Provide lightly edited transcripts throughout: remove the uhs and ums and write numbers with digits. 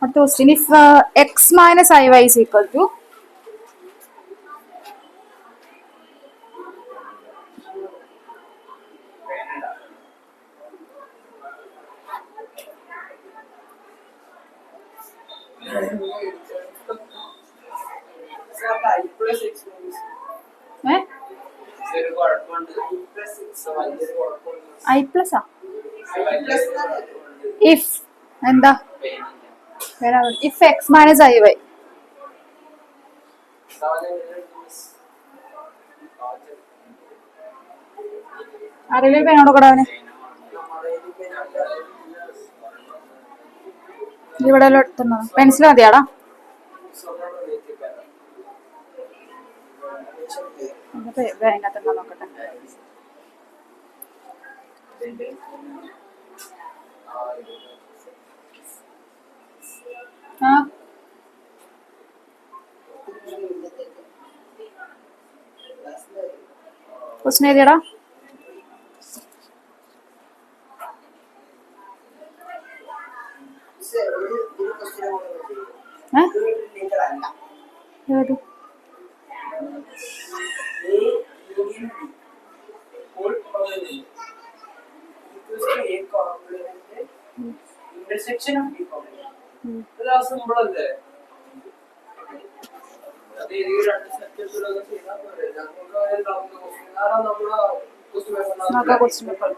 What question? If x minus iy is equal to eh? I plus a if എന്താ if x minus iy അറിയില്ല പേനോട് കൂടെ അവന് ഇവിടെ എടുത്തുണ്ടോ pencil മതിയാടാ അതിനകത്തുണ്ടോ നോക്കട്ടെ ആ ക്വസ്റ്റ്യൻ എഴുതിയടാ ഏത് intersection of b complement. ഇത് സിമ്പിൾ അല്ലേ? അത് ഈ രണ്ട് സെക്ഷൻസിലൊക്കെ ചെയ്താൽ പോരെ. നമ്മുടെ ക്വസ്റ്റ്യൻ പേപ്പർ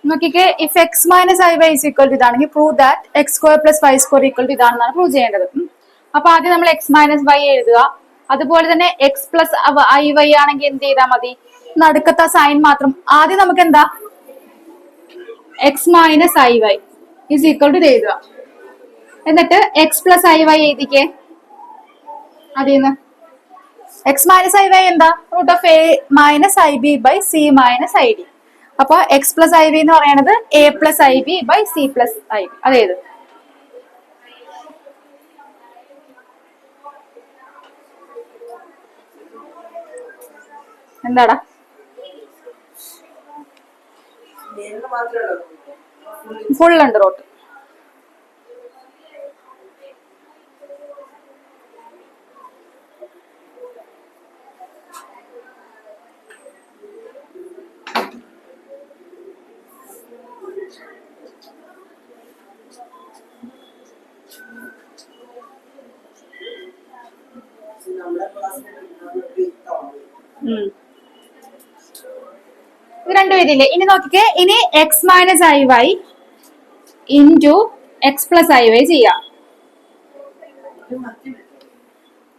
നോക്കിക്കേ if X minus I Y is equal to ഇതാണെങ്കിൽ prove that X square plus Y square equal to ഇതാണെന്നാണ് പ്രൂവ് ചെയ്യേണ്ടത്. അപ്പൊ ആദ്യം നമ്മൾ എക്സ് മൈനസ് വൈ എഴുതുക. അതുപോലെ തന്നെ എക്സ് പ്ലസ് ഐ വൈ ആണെങ്കിൽ എന്ത് ചെയ്താൽ മതി, നടുക്കത്തെ സൈൻ മാത്രം. ആദ്യം നമുക്ക് എന്താ X minus I Y is equal to എഴുതുക. എന്നിട്ട് എക്സ് പ്ലസ് ഐ വൈ എഴുതിക്കേ. അതിന്ന് എക്സ് മൈനസ് ഐ വൈ എന്താ root of A minus I B by C minus I D. അപ്പൊ എക്സ് പ്ലസ് ഐ ബി എന്ന് പറയുന്നത് A plus I B by C plus I B. അതേത് എന്താടാ full ഉണ്ട് rote. ഇത് രണ്ടുപേരില്ലേ. ഇനി നോക്കിക്കേ, ഇനി X minus I Y into X plus I Y ചെയ്യാം.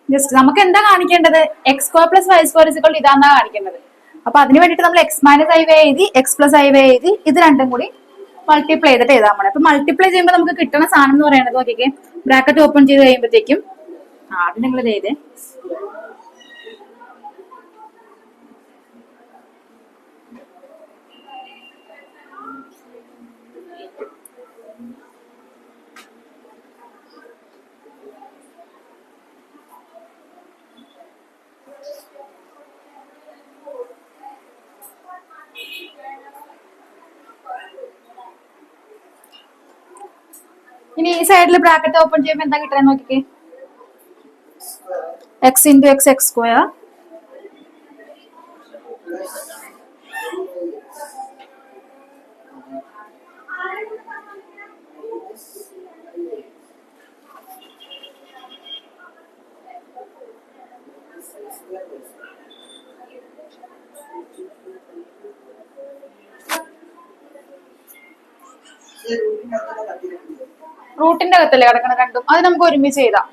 ജസ്റ്റ് നമുക്ക് എന്താ കാണിക്കേണ്ടത്, X square plus Y square is equal ഇതാന്നാ കാണിക്കേണ്ടത്. അപ്പൊ അതിന് വേണ്ടിട്ട് നമ്മൾ എക്സ് മൈനസ് ഐ വൈ എഴുതി എക്സ് പ്ലസ് ഐ വൈ എഴുതി ഇത് രണ്ടും കൂടി മൾട്ടിപ്ലൈ ചെയ്തിട്ട് എഴുതാൻ പോണേ. അപ്പൊ മൾട്ടിപ്ലൈ ചെയ്യുമ്പോൾ നമുക്ക് കിട്ടുന്ന സാധനം എന്ന് പറയുന്നത് നോക്കിക്കേ, ബ്രാക്കറ്റ് ഓപ്പൺ ചെയ്ത് കഴിയുമ്പോഴത്തേക്കും ആദ്യം നിങ്ങൾ ഇത് എഴുതേ. ഇനി ഈ സൈഡിൽ ബ്രാക്കറ്റ് ഓപ്പൺ ചെയ്യുമ്പോൾ എന്താ കിട്ടുന്നത് നോക്കിക്കേ, X into X X square റൂട്ടിന്റെ അകത്തല്ലേ കിടക്കണം രണ്ടും. അത് നമുക്ക് ഒരുമിച്ച് എഴുതാം.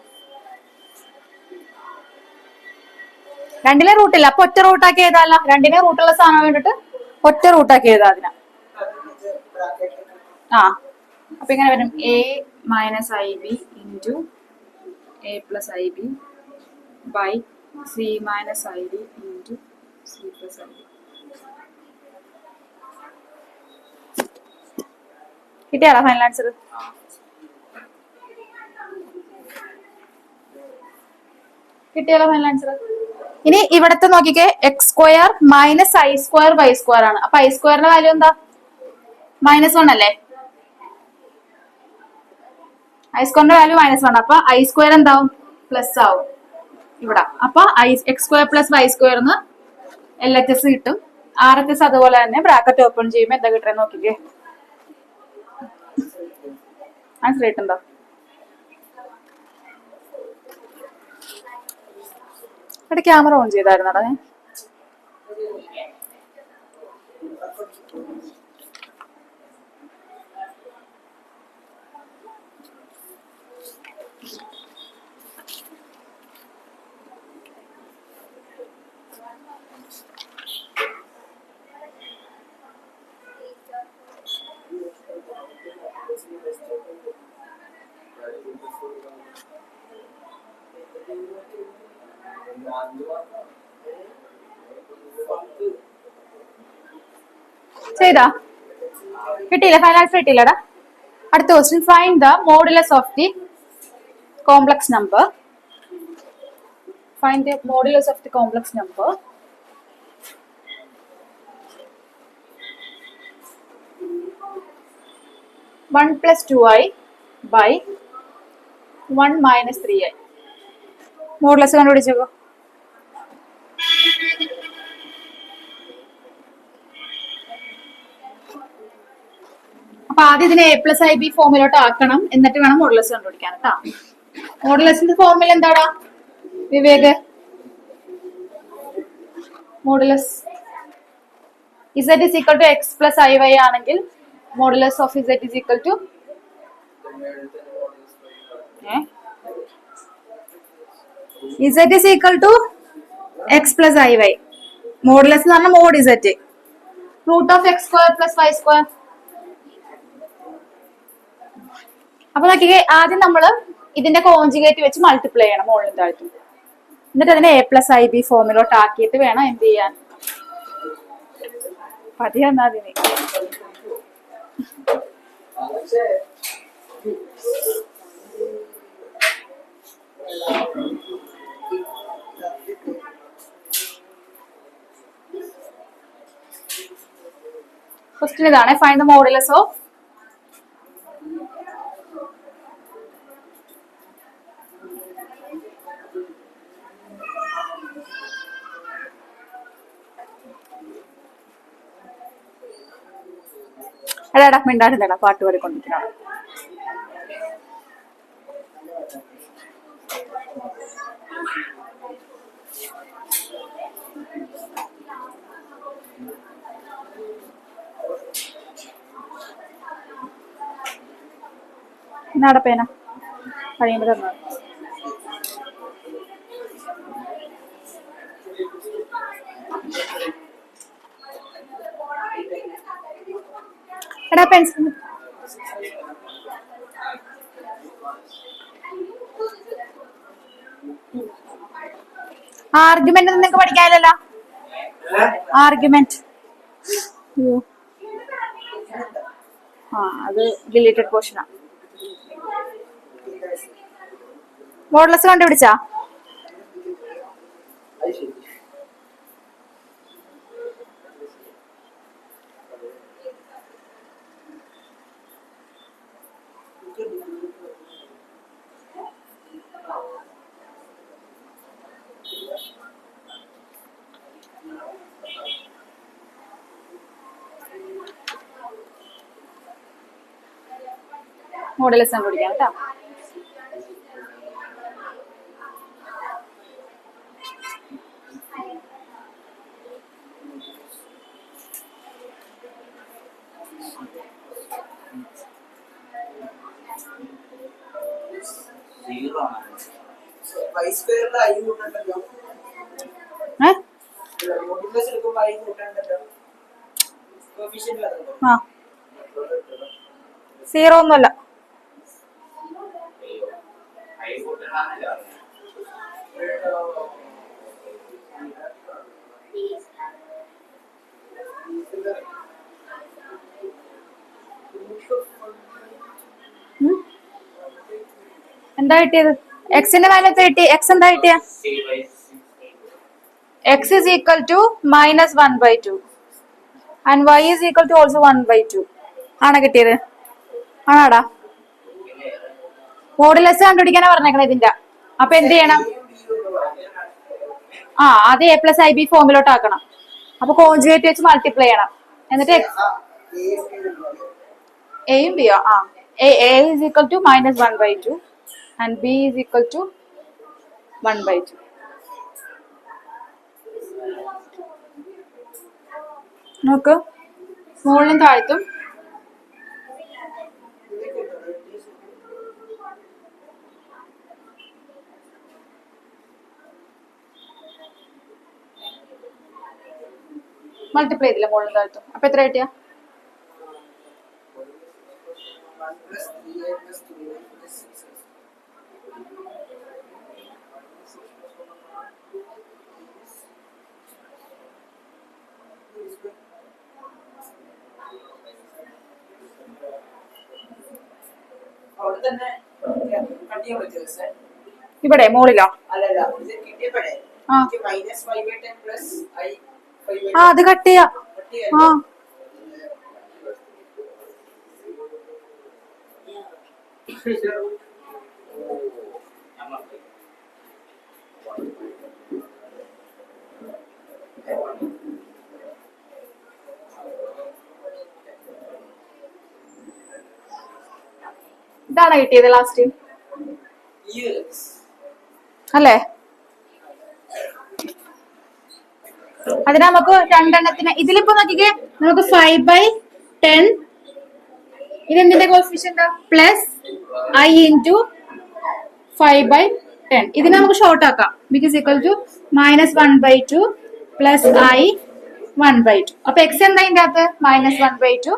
രണ്ടിലെ റൂട്ടില്ല, അപ്പൊ ഒറ്റ റൂട്ടാക്കി എഴുതാല്ല. രണ്ടിനെ റൂട്ടുള്ള സാധനം വേണ്ടിട്ട് ഒറ്റ റൂട്ടാക്കി എഴുതാം അതിനെ. ആ അപ്പൊ ഇങ്ങനെ വരും, A minus I B into A plus I B by C minus I D into C plus I D. കിട്ടിയാളാ ഫൈനൽ ആൻസർ? കിട്ടിയാലോ ഫൈനൽ ആൻസർ? ഇനി ഇവിടത്തെ നോക്കിക്കേ X square minus I square by square ആണ്. അപ്പൊ ഐ സ്ക്വയറിന്റെ value എന്താ? -1 അല്ലേ? ഐ സ്ക്വയറിന്റെ വാല്യൂ -1. അപ്പൊ ഐ സ്ക്വയർ എന്താവും? പ്ലസ് ആവും ഇവിടെ. അപ്പൊ എക്സ് സ്ക്വയർ പ്ലസ് വൈ സ്ക്വയർന്ന് LHS കിട്ടും. RHS അതുപോലെ തന്നെ ബ്രാക്കറ്റ് ഓപ്പൺ ചെയ്യുമ്പോ എന്താ കിട്ടുക നോക്കിക്കേ. മനസ്സിലായിട്ടുണ്ടോ? ഇവിടെ ക്യാമറ ഓൺ ചെയ്തായിരുന്നടാ ഞാൻ. ചെയ്താ കിട്ടിയില്ല? ഫൈനൽ ആൻസർ കിട്ടിയില്ലടാ. അടുത്ത question. Find the modulus of the complex number. Find the modulus of the complex number. (1 + 2i by 1 - 3i). Modulus കണ്ടുപിടിച്ചോ. അപ്പൊ ആദ്യം ഇതിനെ A+IB ഫോമിലോട്ട് ആക്കണം, എന്നിട്ട് വേണം മോഡുലസ് കണ്ടുപിടിക്കാൻ കേട്ടോ. മോഡുലസിന്റെ ഫോർമുല എന്താടാ Vivek? Modulus Z = X + IY ആണെങ്കിൽ modulus of Z = Z = X + IY. Modulus എന്ന് പറഞ്ഞാൽ മോഡ് Z √(x² + y²). അപ്പൊ നോക്കിക്കേ, ആദ്യം നമ്മള് ഇതിന്റെ കോൺജുഗേറ്റ് വെച്ച് മൾട്ടിപ്ലൈ ചെയ്യണം മുകളിലും താഴ്ത്തും. എന്നിട്ട് അതിനെ A+IB ഫോമിലോട്ട് ആക്കിയിട്ട് വേണം എന്ത് ചെയ്യാൻ. പതി വന്നാതിന് ക്വസ്റ്റ്യൻ ഇതാണ്. ഫൈൻഡ് ദ മോഡുലസ് ഓഫ് എടാ മിണ്ടാടുന്നടാ, പാട്ട് പാടിക്കൊണ്ടിരിക്കണം. എന്നാടെ പേന കഴിയുമ്പോ തന്നത്. എടാ പെൻസിൽ. ആർഗ്യുമെന്റ് നിങ്ങക്ക് പഠിക്കാനില്ലല്ലോ. ആർഗ്യുമെന്റ് അത് ഡിലീറ്റഡ് പോർഷനാ. മോഡുലസ് കണ്ടുപിടിച്ചാ? മോഡുലസ് കണ്ടുപിടിക്കാം കേട്ടോ. ആ 0 ഒന്നുമല്ല. എന്താ കിട്ടിയത്? എക്സിന്റെ വാല്യൂ എത്ര കിട്ടി? എക്സ് എന്താ കിട്ടിയ? x is equal to minus 1 by 2 and y is equal to also 1 by 2 ആണ് കിട്ടിയത്. ആണാടാ? മോഡുലസ് കണ്ടുപിടിക്കാനാ പറഞ്ഞേക്കണേ ഇതിന്റെ. അപ്പൊ എന്ത് ചെയ്യണം? അത് എ പ്ലസ് ഐ ബി ഫോമിലോട്ട് ആക്കണം. അപ്പൊ കോൺജുഗേറ്റ് വെച്ച് മൾട്ടിപ്ലൈ ചെയ്യണം. എന്നിട്ട് എയും ബിയോ A is equal to minus 1 by 2 and b is equal to 1 by 2. നോക്ക്, മുകളിലും താഴത്തും മൾട്ടിപ്ലൈ ചെയ്തില്ല മുകളിലും താഴത്തും. അപ്പൊ എത്ര കിട്ടിയാ? ഇവിടെ മുകളിലോ? അത് കട്ട് ചെയ്യാ. ഇതാണ് കിട്ടിയത് ലാസ്റ്റ് അല്ലേ? അതിന് നമുക്ക് രണ്ടെണ്ണത്തിന് ഇതിലിപ്പോ നോക്കിക്കേ, നമുക്ക് 5/10 ഇതെന്തിന്റെ കോഫിഷ്യന്റ് പ്ലസ് ഐ ഇൻറ്റു 5/10. ഇതിനെ നമുക്ക് ഷോർട്ട് ആക്കാം. Because equal to minus 1 by 2 plus I 1 by 2. അപ്പൊ എക്സ് എന്താ ഇതിന്റെ അകത്ത്? minus 1 by 2.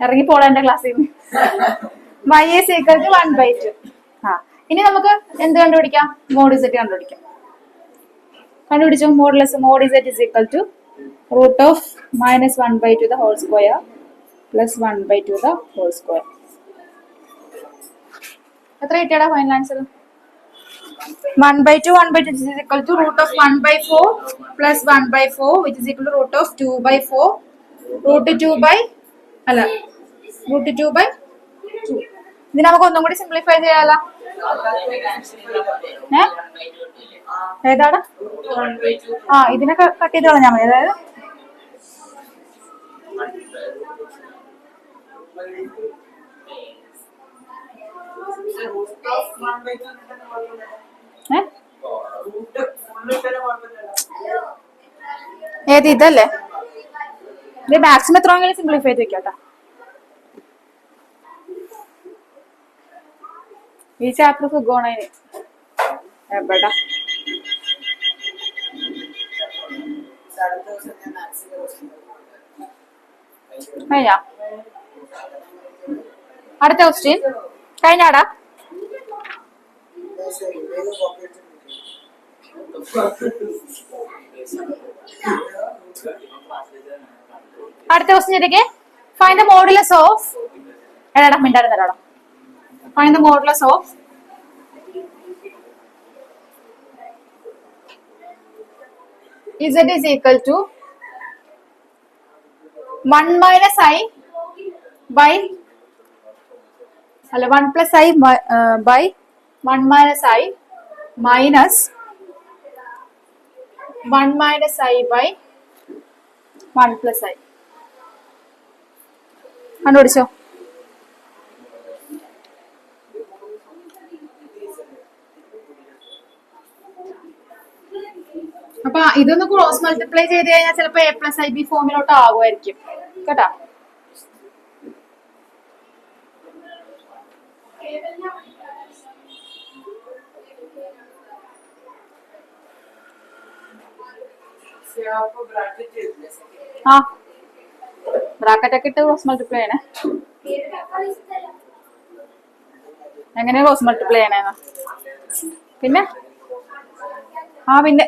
ഇറങ്ങി പോളാ എന്റെ ക്ലാസ്സിൽ നിന്ന്. y is equal to 1 by 2. ഇനി നമുക്ക് എന്ത് കണ്ടുപിടിക്കാം? മോഡ് z കണ്ടുപിടിക്കാം. കണ്ടുപിടിച്ചു. Modulus mod z is equal to root of minus 1 by 2 the whole square plus 1 by 2 the whole square. എത്ര കിട്ടിയടാ final answer? 1 by 2 is equal to root of 1 by 4 plus 1 by 4 which is equal to root of 2 by 4 root 2 by root 2 by 2. ഇതിന് നമുക്ക് ഒന്നും കൂടി simplify ചെയ്യാലോ. ഏതാടാ? ഇതിനെ cut ചെയ്ത് കളഞ്ഞാൽ മതി. അതായത് ഏത് ഇതല്ലേ? ഇത് മാക്സിമം എത്രയെങ്കിലും സിംപ്ലിഫൈ ചെയ്ത് വെക്കാട്ടോ. ഈ ചാപ്റ്റർ സുഖമാണ്. എവിടാ കഴിഞ്ഞാ? അടുത്ത ക്വസ്റ്റ്യൻ കഴിഞ്ഞാടാ? അടുത്ത ക്വസ്റ്റ്യൻ ഇതൊക്കെ ഫൈൻഡ് ദ മോഡുലസ് ഓഫ് എടാ മിണ്ടായിരുന്നു തരാടാ. Find the modulus of z is equal to 1 minus I by 1 plus I by 1 minus I minus 1 minus I by 1 plus I. കണ്ടുപിടിച്ചോ? അപ്പൊ ഇതൊന്ന് ക്രോസ് മൾട്ടിപ്ലൈ ചെയ്ത് കഴിഞ്ഞാൽ ചിലപ്പോ എ പ്ലസ് ഐ ബി ഫോമിലോട്ട് ആകുമായിരിക്കും കേട്ടാ. Bracket ഒക്കെ ഇട്ട് cross multiply ചെയ്യണേ. എങ്ങനെയാ ക്രോസ് മൾട്ടിപ്ലൈ ചെയ്യണേന്ന്? പിന്നെ പിന്നെ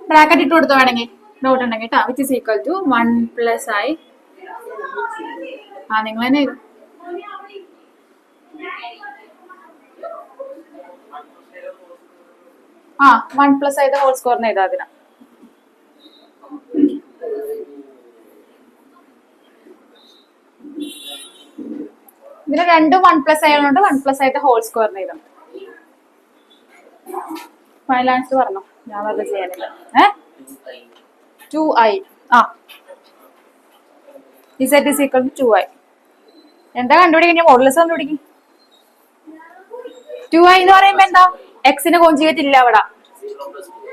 ബ്രാക്കറ്റ് ഇട്ട് കൊടുത്തോ വേണമെങ്കിൽ, ഡൗട്ട് ഉണ്ടെങ്കിൽ കേട്ടോ. Which is equal to 1 plus I. നിങ്ങൾ തന്നെ ആ 1 പ്ലസ് ഐ ഹോൾ സ്ക്വയർ എഴുതാം അതിനാ. ഇതിന് രണ്ടും 1 പ്ലസ് ഐ ഉള്ളതുകൊണ്ട് 1 പ്ലസ് ഐ ഹോൾ സ്ക്വയർ എഴുതാം. ഫൈനൽ ആൻസർ പറഞ്ഞോ, ഞാൻ വെറുതെ ചെയ്യാനില്ല. 2i. ആ z is equal to 2i. എന്താ കണ്ടുപിടിക്കുക? മോഡുലസ് കണ്ടുപിടിക്കും. 2i എന്ന് പറയുമ്പോ എന്താ? എക്സിന് കോൺജുഗേറ്റ് ഇല്ല അവിടെ.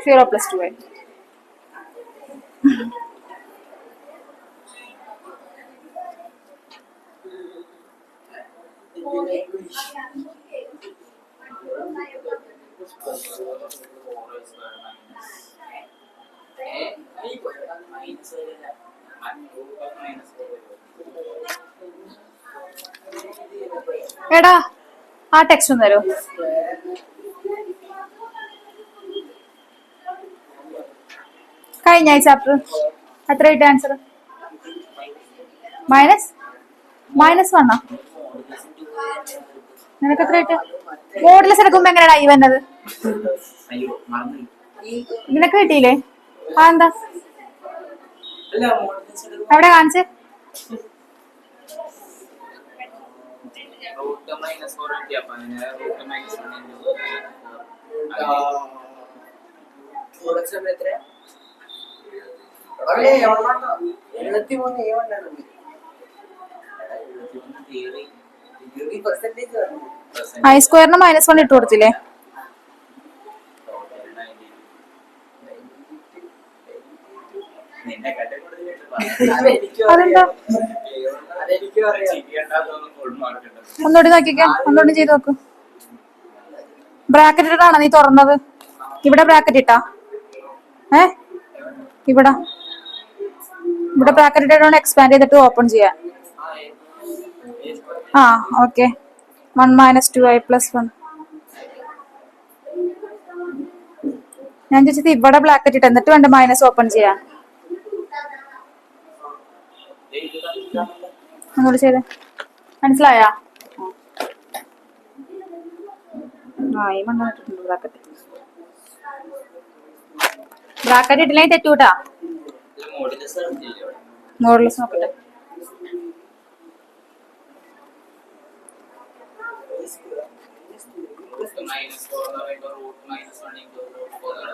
0 പ്ലസ് 2i. എടാ ആ ടെക്സ്റ്റ് ഒന്ന് തരോ? കഴിഞ്ഞ ചാപ്റ്റർ എത്ര കിട്ടിയ ആൻസർ? -1 നിനക്ക് എത്ര കിട്ടിയ? മോഡുലസ് എടുക്കുമ്പോ എങ്ങനെയാണ് ഐ വന്നത്? നിനക്ക് കിട്ടിയില്ലേ? ആ എന്താ എവിടെ കാണിച്ച്? ഐ സ്ക്വയറിന് -1 ഇട്ട് കൊടുത്തില്ലേ? അതെന്താ? ഒന്നുകൂടി നോക്കിക്കോ, ഒന്നുകൂടി ചെയ്ത് നോക്ക്. ബ്രാക്കറ്റ് ഇട്ടാണോ നീ തുറന്നത്? ഇവിടെ ബ്രാക്കറ്റ് ഇട്ടാ? ഇവിടെ ബ്രാക്കറ്റ് ഇട്ടാണ് എക്സ്പാൻഡ് ചെയ്തിട്ട് ഓപ്പൺ ചെയ്യാൻ. ആ ഓക്കെ. 1 - 2i + 1. ഞാൻ ചോദിച്ചത് ഇവിടെ ബ്രാക്കറ്റ് ഇട്ട് എന്നിട്ട് വേണ്ട മൈനസ് ഓപ്പൺ ചെയ്യാൻ. ഒന്നുകൂടി ചെയ്തേ. മനസ്സിലായാ? ഈ മണ്ണിട്ടുണ്ട് ബ്രാക്കറ്റ്. ബ്രാക്കറ്റ് ഇട്ടില്ലെങ്കിൽ തെറ്റൂട്ടാ. മോഡുലസ് നോക്കട്ടെ.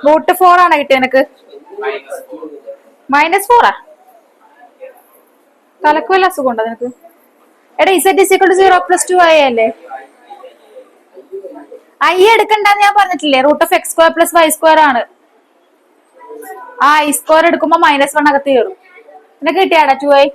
√4 ആണ് കിട്ടിയ എനക്ക്. -4 തലക്ക് വല്ല അസുഖം ഉണ്ടോ നിനക്ക്? എടാ z is equal to 0 + 2i അല്ലേ? ഐ എടുക്കണ്ടെന്ന് ഞാൻ പറഞ്ഞിട്ടില്ലേ? √(x² + y² ആണ്. ആ i² എടുക്കുമ്പോ -1 അകത്ത് കയറും. നിനക്ക് കിട്ടിയാടാ 2i?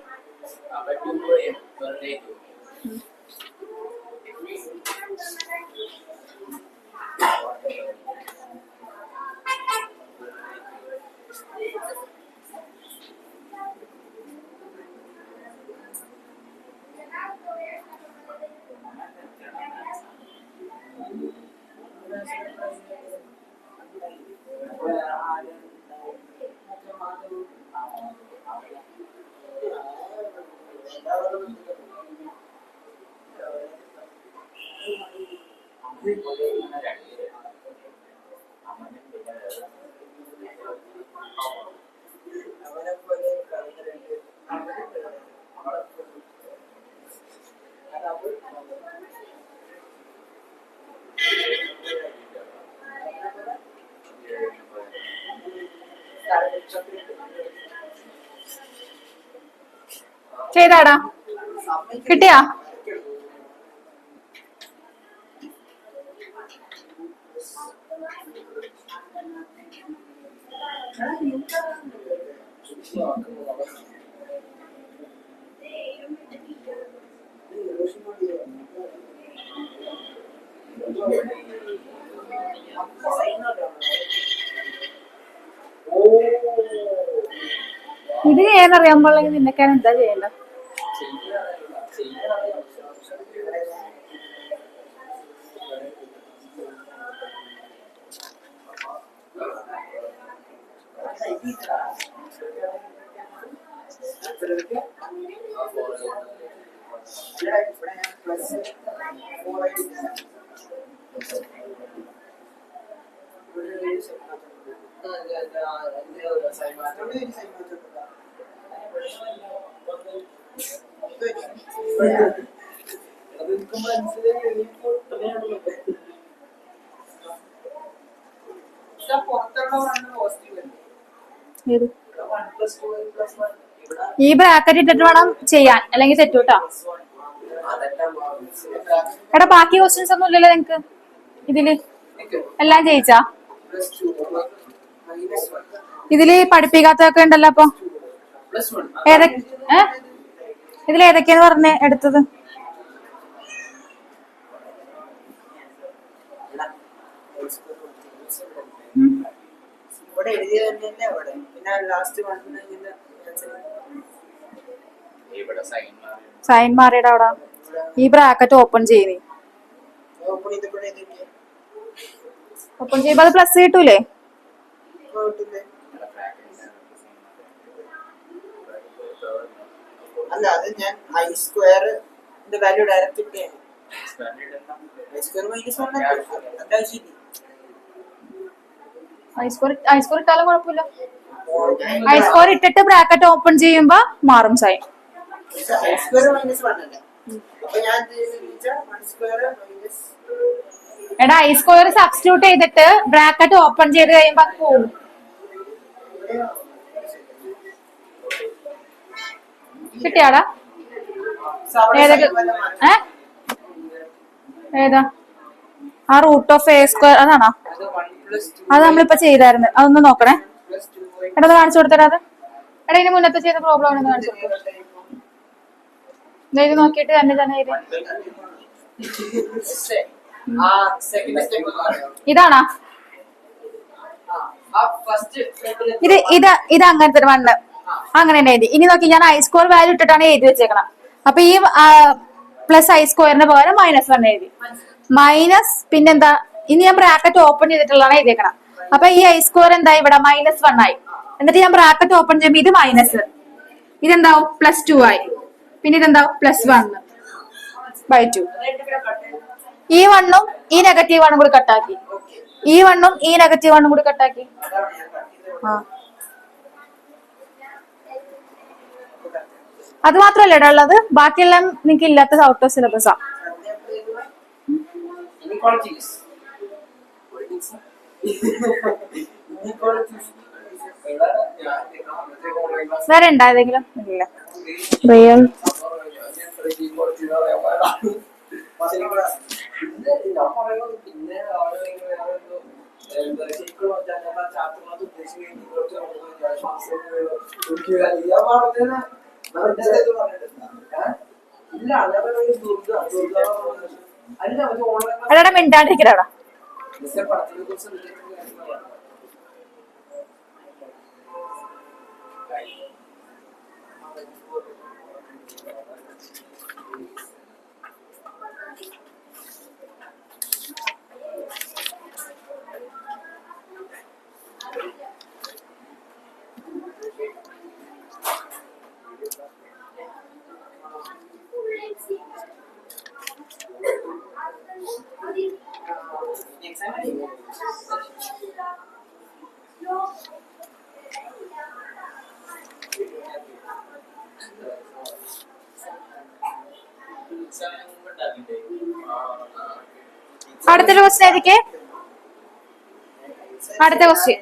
ചെയ്താടാ? കിട്ടിയാ? ഇത് ചെയ്യാനറിയാൻ പാടില്ലെങ്കിൽ നിന്നൊക്കെയാണ് എന്താ ചെയ്യേണ്ടത്? എനിക്ക് മനസ്സിലായി നീ പൊട്ടനെയാണല്ലോ. ഇതാ പുറത്തുള്ള വണ്ണ് പോസിറ്റീവ് അല്ലേ? ഏത്? 1+2+1 ഇവിടെ ഈ ബ്രാക്കറ്റ് ഇട്ടിട്ട് വേണം ചെയ്യാൻ, അല്ലെങ്കിൽ തെറ്റൂട്ടാ. അതെല്ലാം എടാ ബാക്കി ക്വസ്റ്റ്യൻസ് ഒന്നും ഇല്ലല്ലോ നിങ്ങക്ക് ഇതില്? എല്ലാം ജയിച്ചാ? ഇതില് പഠിപ്പിക്കാത്തൊക്കെ ഉണ്ടല്ലോ. അപ്പൊ ഏതൊക്കെ ഇതിലേതൊക്കെയാന്ന് പറഞ്ഞേ എടുത്തത്? ഇവിടെ എഴുതിയത് തന്നെയല്ലേ അവിടെ. പിന്നെ ലാസ്റ്റ് വണ്ണിന് സൈൻ മാറിയുടെ അവിടെ ഈ ബ്രാക്കറ്റ് ഓപ്പൺ ചെയ്യുന്നേ. ഓപ്പൺ ചെയ്തപ്പോഴേ ഓപ്പൺ ചെയ്യുമ്പോ അത് പ്ലസ് കിട്ടൂലേ? അല്ല, അത് ഞാൻ ഐ സ്ക്വയർ വാല്യൂ ഡയറക്റ്റ് ഇട്ടേ. ഐ സ്ക്വയർ മൈനസ് 1 എന്താ ശരി? ഐസ്കോർ ഇട്ടാലും കുഴപ്പമില്ല. ഐസ്കോർ ഇട്ടിട്ട് ബ്രാക്കറ്റ് ഓപ്പൺ ചെയ്യുമ്പോ മാറും സൈൻ. ഐ സ്ക്വയർ മൈനസ് 1 അല്ലേ? അപ്പൊ ഞാൻ 1 സ്ക്വയർ മൈനസ്. എടാ ഐസ്കോർ സബ്സ്റ്റിറ്റ്യൂട്ട് ചെയ്തിട്ട് ബ്രാക്കറ്റ് ഓപ്പൺ ചെയ്ത് കഴിയുമ്പോ അത് പോകും. കിട്ടിയാടാ? ഏതൊക്കെ? ഏതാ? ആ റൂട്ട് ഓഫ് എ സ്ക്വയർ അതാണോ? അത് നമ്മളിപ്പോ ചെയ്തായിരുന്നു. അതൊന്ന് നോക്കണേ. എടാ അത് കാണിച്ചു കൊടുത്തരാ. അത് എടാ ഇതിന് മുന്നത്തെ ചെയ്ത പ്രോബ്ലം ആണെന്ന് കാണിച്ചു കൊടുക്കും. ഇത് നോക്കിയിട്ട് തന്നെ ഇതാണോ? ഇത് അങ്ങനത്തെ വണ്ണ് അങ്ങനെ തന്നെ എഴുതി. ഇനി നോക്കി, ഞാൻ ഐ സ്ക്വയർ വാല്യൂ ഇട്ടിട്ടാണ് എഴുതി വെച്ചേക്കണം. അപ്പൊ ഈ പ്ലസ് ഐ സ്ക്വയറിന് പകരം -1 എഴുതി. മൈനസ് പിന്നെന്താ, ഇനി ഞാൻ ബ്രാക്കറ്റ് ഓപ്പൺ ചെയ്തിട്ടുള്ളതാണ് എഴുതിയേക്കണം. അപ്പൊ ഈ ഐ സ്ക്വയർ എന്താ ഇവിടെ -1 ആയി. എന്നിട്ട് ഞാൻ ബ്രാക്കറ്റ് ഓപ്പൺ ചെയ്യുമ്പോൾ ഇത് മൈനസ്, ഇതെന്താവും +2 ആയി. പിന്നെ ഇതെന്താവും +1/2. ഈ വണ്ണും ഈ നെഗറ്റീവ് വണ്ണും കൂടി കട്ടാക്കി. ഈ വണ്ണും ഈ നെഗറ്റീവ് വണ്ണും കൂടി കട്ടാക്കി. അത് മാത്രല്ല ഇടാ ഉള്ളത്, ബാക്കിയെല്ലാം നിനക്ക് ഇല്ലാത്ത ഔട്ട് ഓഫ് സിലബസാ. വേറെ ഉണ്ടായതെങ്കിലും ഇല്ല. റിയൽ അല്ലാടെ മിണ്ടാണ്ടിരിക്കടാ. അടുത്തൊരു ക്വസ്റ്റ്യൻ ഏതൊക്കെ? അടുത്ത ക്വസ്റ്റ്യൻ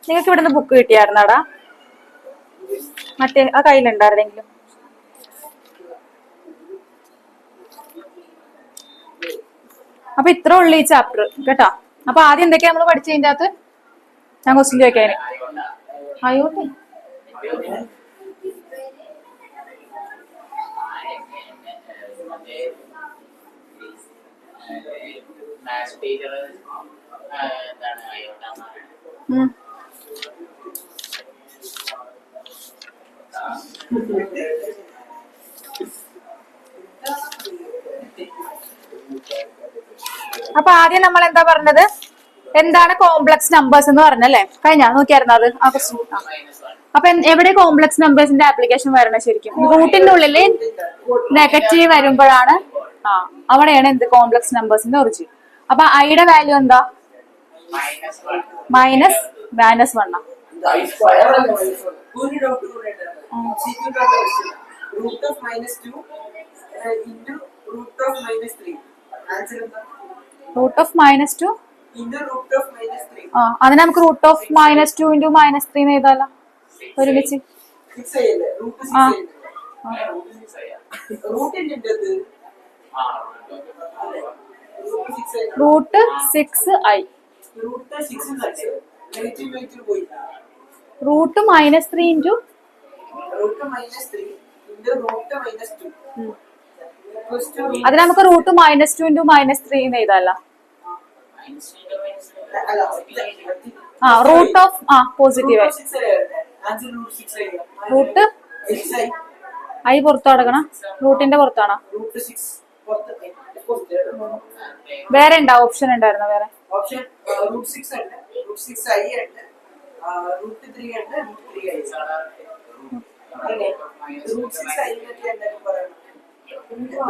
നിങ്ങൾക്ക് ഇവിടുന്ന് ബുക്ക് കിട്ടിയായിരുന്നാടാ? മറ്റേ ആ കയ്യിലുണ്ടായിരുന്നെങ്കിലും. അപ്പൊ ഇത്ര ഉള്ളു ഈ ചാപ്റ്റർ കേട്ടോ. അപ്പൊ ആദ്യം എന്തൊക്കെയാ നമ്മൾ പഠിച്ചതിന്റെ അകത്ത്? ഞാൻ ക്വസ്റ്റ്യൻ ചോദിക്കാന് ആയോട്ടെ. അപ്പൊ ആദ്യം നമ്മൾ എന്താ പറഞ്ഞത്, എന്താണ് കോംപ്ലക്സ് നമ്പേഴ്സ് എന്ന് പറഞ്ഞല്ലേ? കഴിഞ്ഞാ നോക്കിയായിരുന്നു അത് ആ ക്വസ്റ്റ്യൻ. അപ്പൊ എവിടെ കോംപ്ലക്സ് നമ്പേഴ്സിന്റെ ആപ്ലിക്കേഷൻ വരണം ശരിക്കും? റൂട്ടിന്റെ ഉള്ളില് നെഗറ്റീവ് വരുമ്പോഴാണ് അവിടെയാണ് എന്ത് കോംപ്ലക്സ് നമ്പേഴ്സിന്റെ ഒറിജിൻ. അപ്പൊ ഐയുടെ വാല്യൂ എന്താ? മൈനസ് -1. റൂട്ട് ഓഫ് -2 അതിന് നമുക്ക് റൂട്ട് ഓഫ് -2 × -3 എഴുതാലോ ഒരുമിച്ച്. റൂട്ട് 6i റൂട്ട് -3 × അത് നമുക്ക് റൂട്ട് -2 × -3 എന്ന് എഴുതാലോ. Root of positive root I പുറത്തു കിടക്കണം, റൂട്ടിന്റെ പുറത്താണോ? വേറെ ഉണ്ടോ ഓപ്ഷൻ? ഉണ്ടായിരുന്നോ വേറെ?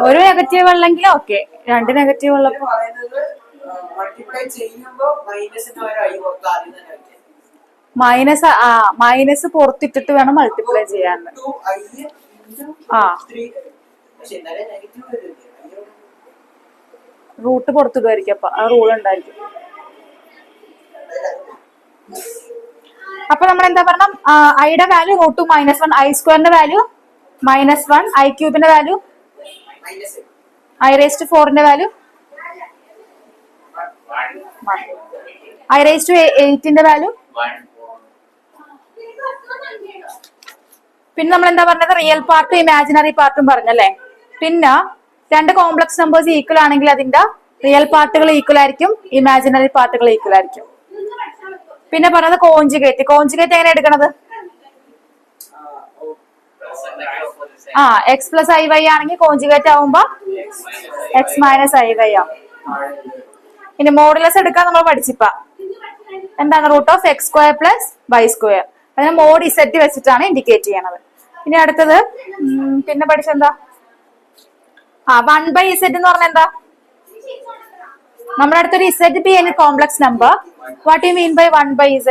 ഒരു നെഗറ്റീവ് ഉള്ളെങ്കിൽ ഓക്കെ, 2 നെഗറ്റീവ് ഉള്ളപ്പോ മൈനസ് പുറത്തിട്ടിട്ട് വേണം മൾട്ടിപ്ലൈ ചെയ്യാൻ. റൂട്ട് പുറത്തിടുമായിരിക്കും, അപ്പൊ ആ റൂൾ ഉണ്ടായിരിക്കും. അപ്പൊ നമ്മൾ എന്താ പറഞ്ഞ, ഐയുടെ value root -1, I² value -1, I³ value I⁴ value 1, I⁸ value. പിന്നെ നമ്മൾ എന്താ പറഞ്ഞത്, റിയൽ പാർട്ടും ഇമാജിനറി പാർട്ടും പറഞ്ഞല്ലേ. പിന്നെ 2 കോംപ്ലക്സ് നമ്പേഴ്സ് ഈക്വൽ ആണെങ്കിൽ അതിന്റെ റിയൽ പാർട്ടുകൾ ഈക്വൽ ആയിരിക്കും, ഇമാജിനറി പാർട്ടുകൾ ഈക്വൽ ആയിരിക്കും. പിന്നെ പറഞ്ഞത് കോഞ്ചുഗേറ്റ്. കോഞ്ചുഗേറ്റ് എങ്ങനെ എടുക്കണത്? x + iy ആണെങ്കിൽ കോഞ്ചുഗേറ്റ് ആവുമ്പോ x - iy ആവും. ഇനി മോഡുലസ് എടുക്കാൻ നമ്മൾ പഠിച്ചിപ്പ എന്താണ്? Root of x² + y². അതിന് മോഡ് z വെച്ചിട്ടാണ് ഇൻഡിക്കേറ്റ് ചെയ്യണത്. ഇനി അടുത്തത് പിന്നെ പഠിച്ചെന്താ? 1/z എന്ന് പറഞ്ഞ എന്താ? നമ്മുടെ അടുത്തൊരു z be any complex number. What you mean by 1/z?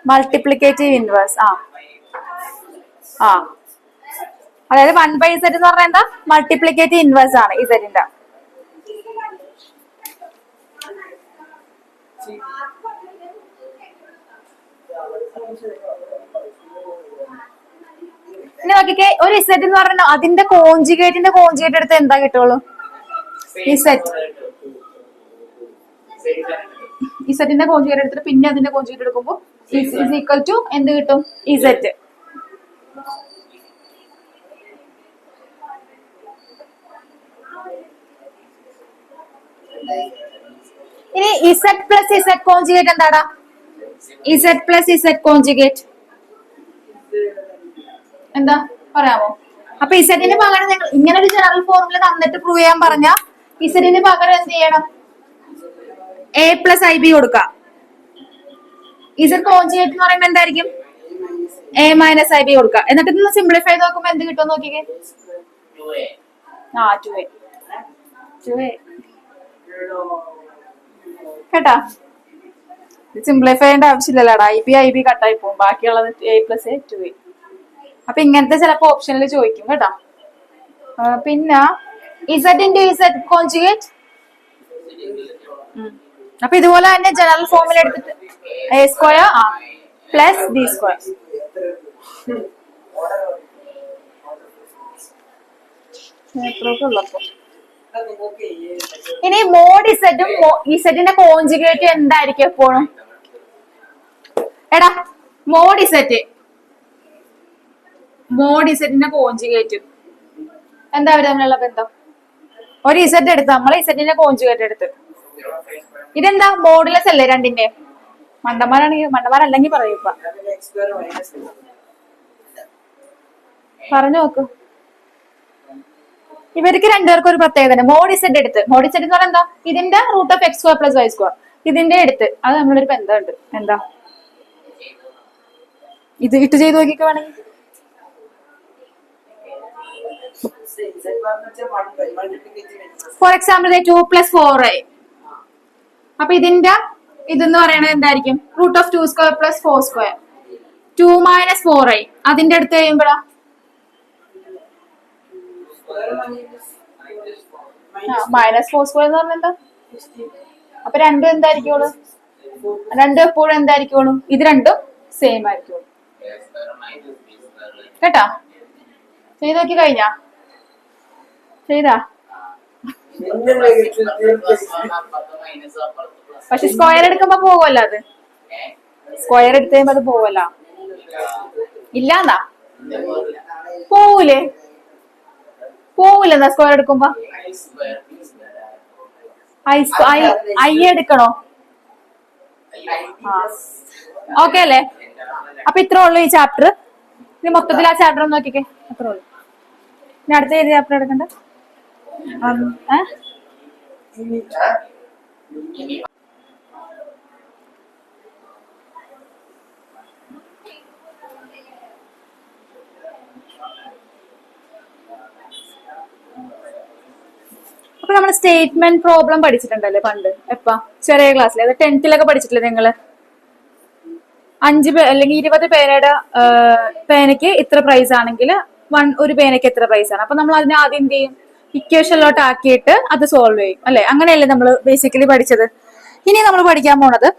Multiplicative inverse. അതായത് 1/z എന്ന് പറഞ്ഞാൽ എന്താ? മൾട്ടിപ്ലിക്കേറ്റീവ് ഇൻവേഴ്സ് ആണ് ഇസഡിന്റെ. ഇനി നോക്കിക്കേ, ഒരു ഇസഡ് എന്ന് പറഞ്ഞാൽ അതിന്റെ കോഞ്ചുഗേറ്റിന്റെ കോഞ്ചുഗേറ്റ് എടുത്ത് എന്താ കിട്ടുള്ളൂ? ഇസഡിന്റെ കോഞ്ചുഗേറ്റ് എടുത്തിട്ട് പിന്നെ അതിന്റെ കോഞ്ചുഗേറ്റ് എടുക്കുമ്പോ ഈക്വൽ ടു എന്ത് കിട്ടും? ഇസഡ്. ഇനി ഇസഡ് പ്ലസ് ഇസഡ് കോഞ്ചുഗേറ്റ് എന്താടാ? ഇസഡ് പ്ലസ് ഇസഡ് കോഞ്ചുഗേറ്റ് എന്താ പറയാമോ? അപ്പൊ ഇസഡിന് പകരം നിങ്ങൾ ഇങ്ങനെ ഒരു ജനറൽ ഫോർമുല തന്നിട്ട് പ്രൂവ് ചെയ്യാൻ പറഞ്ഞ ഇസഡിന് പകരം എന്ത് ചെയ്യണം? a + ib കൊടുക്കാം. ഇസഡ് കോഞ്ചുഗേറ്റ് എന്ന് പറയുമ്പോ എന്തായിരിക്കും? a - ib കൊടുക്കുക. എന്നിട്ട് ഇന്ന് സിംപ്ലിഫൈ ചെയ്ത് നോക്കുമ്പോ എന്ത് കിട്ടും നോക്കിക്കേ? 2a കേട്ടാ. സിംപ്ലിഫൈ ചെയ്യേണ്ട ആവശ്യമില്ലല്ലോടാ. ib കട്ടായി പോകും, ബാക്കിയുള്ളത് a + a 2a. അപ്പൊ ഇങ്ങനത്തെ ചിലപ്പോ ഓപ്ഷനിൽ ചോദിക്കും കേട്ടാ. പിന്നെ z × z കോഞ്ചുഗേറ്റ്. അപ്പൊ ഇതുപോലെ തന്നെ ജനറൽ ഫോമിൽ എടുത്തിട്ട് a² + b². ഉള്ളപ്പോ ഇനി മോഡ് ഇസഡും ഇസഡിന്റെ കോഞ്ചുഗേറ്റ് എന്തായിരിക്കും എപ്പോഴും? എടാ മോഡ് ഇസഡിന്റെ കോഞ്ചുഗേറ്റ് എന്താ അവര് തമ്മിലുള്ള ബന്ധം? ഒരു ഇസഡ് എടുത്ത് നമ്മള് ഇസഡിന്റെ കോഞ്ചുഗേറ്റ് എടുത്ത് ഇതെന്താ? മോഡുലസ് അല്ലേ രണ്ടിന്റെ? മണ്ടന്മാരല്ലെങ്കിൽ പറയൂപ്പ. പറഞ്ഞു നോക്ക്. ഇവർക്ക് രണ്ടുപേർക്കും ഒരു പ്രത്യേകത. മോഡ് സെഡ് എടുത്ത്, മോഡ് സെഡ് എന്ന് പറഞ്ഞാൽ എന്താ, ഇതിന്റെ root of X square plus Y square ഇതിന്റെ എടുത്ത്, അത് നമ്മളൊരു ബന്ധമുണ്ട്. എന്താ ഇത് ഇട്ട് ചെയ്ത് നോക്കിക്കോ വേണമെങ്കിൽ. For example 2 + 4i. അപ്പൊ ഇതിന്റെ ഇതെന്ന് പറയണത് എന്തായിരിക്കും? Root of 2² + 4². 2 - 4i അതിന്റെ അടുത്ത് കഴിയുമ്പോഴാ -4² എന്ന് പറഞ്ഞെന്താ? അപ്പൊ രണ്ടും എന്തായിരിക്കുള്ളൂ? രണ്ടും എപ്പോഴും എന്തായിരിക്കുള്ളൂ? ഇത് രണ്ടും സെയിം ആയിരിക്കുള്ളൂ. കേട്ടാ? ചെയ്ത് നോക്കി കഴിഞ്ഞാ? ചെയ്താ? പക്ഷെ സ്ക്വയർ എടുക്കുമ്പോ പോവല്ലോ, അത് സ്ക്വയർ എടുത്ത് കഴിയുമ്പോ അത് പോവല്ലോ. ഇല്ലാന്നാ? പോവൂലേ? പോവൂലെന്നാ സ്ക്വയർ എടുക്കുമ്പോ? ഐ എടുക്കണോ? ഓക്കെ അല്ലേ? അപ്പൊ ഇത്ര ഉള്ളു ഈ ചാപ്റ്റർ. ഇനി മൊത്തത്തിൽ ആ ചാപ്റ്റർ ഒന്ന് നോക്കിക്കേ, അത്ര ഉള്ളു. ഇനി അടുത്ത ഏത് ചാപ്റ്റർ എടുക്കണ്ട? അപ്പൊ നമ്മൾ സ്റ്റേറ്റ്മെന്റ് പ്രോബ്ലം പഠിച്ചിട്ടുണ്ടല്ലേ പണ്ട്? എപ്പാ? ചെറിയ ക്ലാസ്സിൽ, അത് 10th പഠിച്ചിട്ടില്ലേ നിങ്ങള്? 5 അല്ലെങ്കിൽ 20 പേരുടെ പേനയ്ക്ക് ഇത്ര പ്രൈസ് ആണെങ്കിൽ ഒരു പേനയ്ക്ക് എത്ര പ്രൈസ് ആണ്. അപ്പൊ നമ്മൾ അതിനെ ആദ്യം എന്ത് ചെയ്യും? ഇക്വേഷനിലോട്ട് ആക്കിയിട്ട് അത് സോൾവ് ചെയ്യും അല്ലെ? അങ്ങനെയല്ലേ നമ്മൾ ബേസിക്കലി പഠിച്ചത്. ഇനി നമ്മൾ പഠിക്കാൻ പോണത്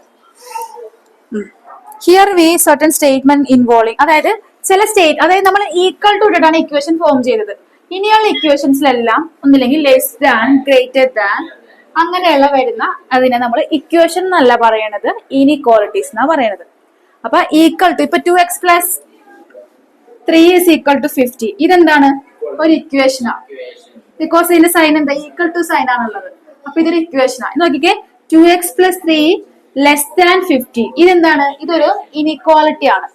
here we certain statement involving, അതായത് ചില അതായത് നമ്മൾ ഈക്വൽ ടു ഇട്ടിട്ടാണ് ഇക്വേഷൻ ഫോം ചെയ്തത്. ഇനിയുള്ള ഇക്വേഷൻസിലെല്ലാം ഒന്നില്ലെങ്കിൽ ലെസ് ദാൻ, ഗ്രേറ്റർ ദാൻ അങ്ങനെയുള്ള വരുന്ന അതിനെ നമ്മൾ ഇക്വേഷൻ എന്നല്ല പറയണത്, ഇനിക്വാളിറ്റീസ് എന്നാ പറയണത്. അപ്പൊ ഈക്വൽ ടു, ഇപ്പൊ 2x + 3 = 50 ഇതെന്താണ്? ഒരു ഇക്വേഷനാ. ബിക്കോസ് ഇതിന്റെ സൈൻ എന്താ? ഈക്വൽ ടു സൈൻ ആണുള്ളത്. അപ്പൊ ഇതൊരു ഇക്വേഷനാ. നോക്കിക്കേ, 2x + 3 < 50 ഇതെന്താണ്? ഇതൊരു ഇനിക്വാളിറ്റി ആണ്.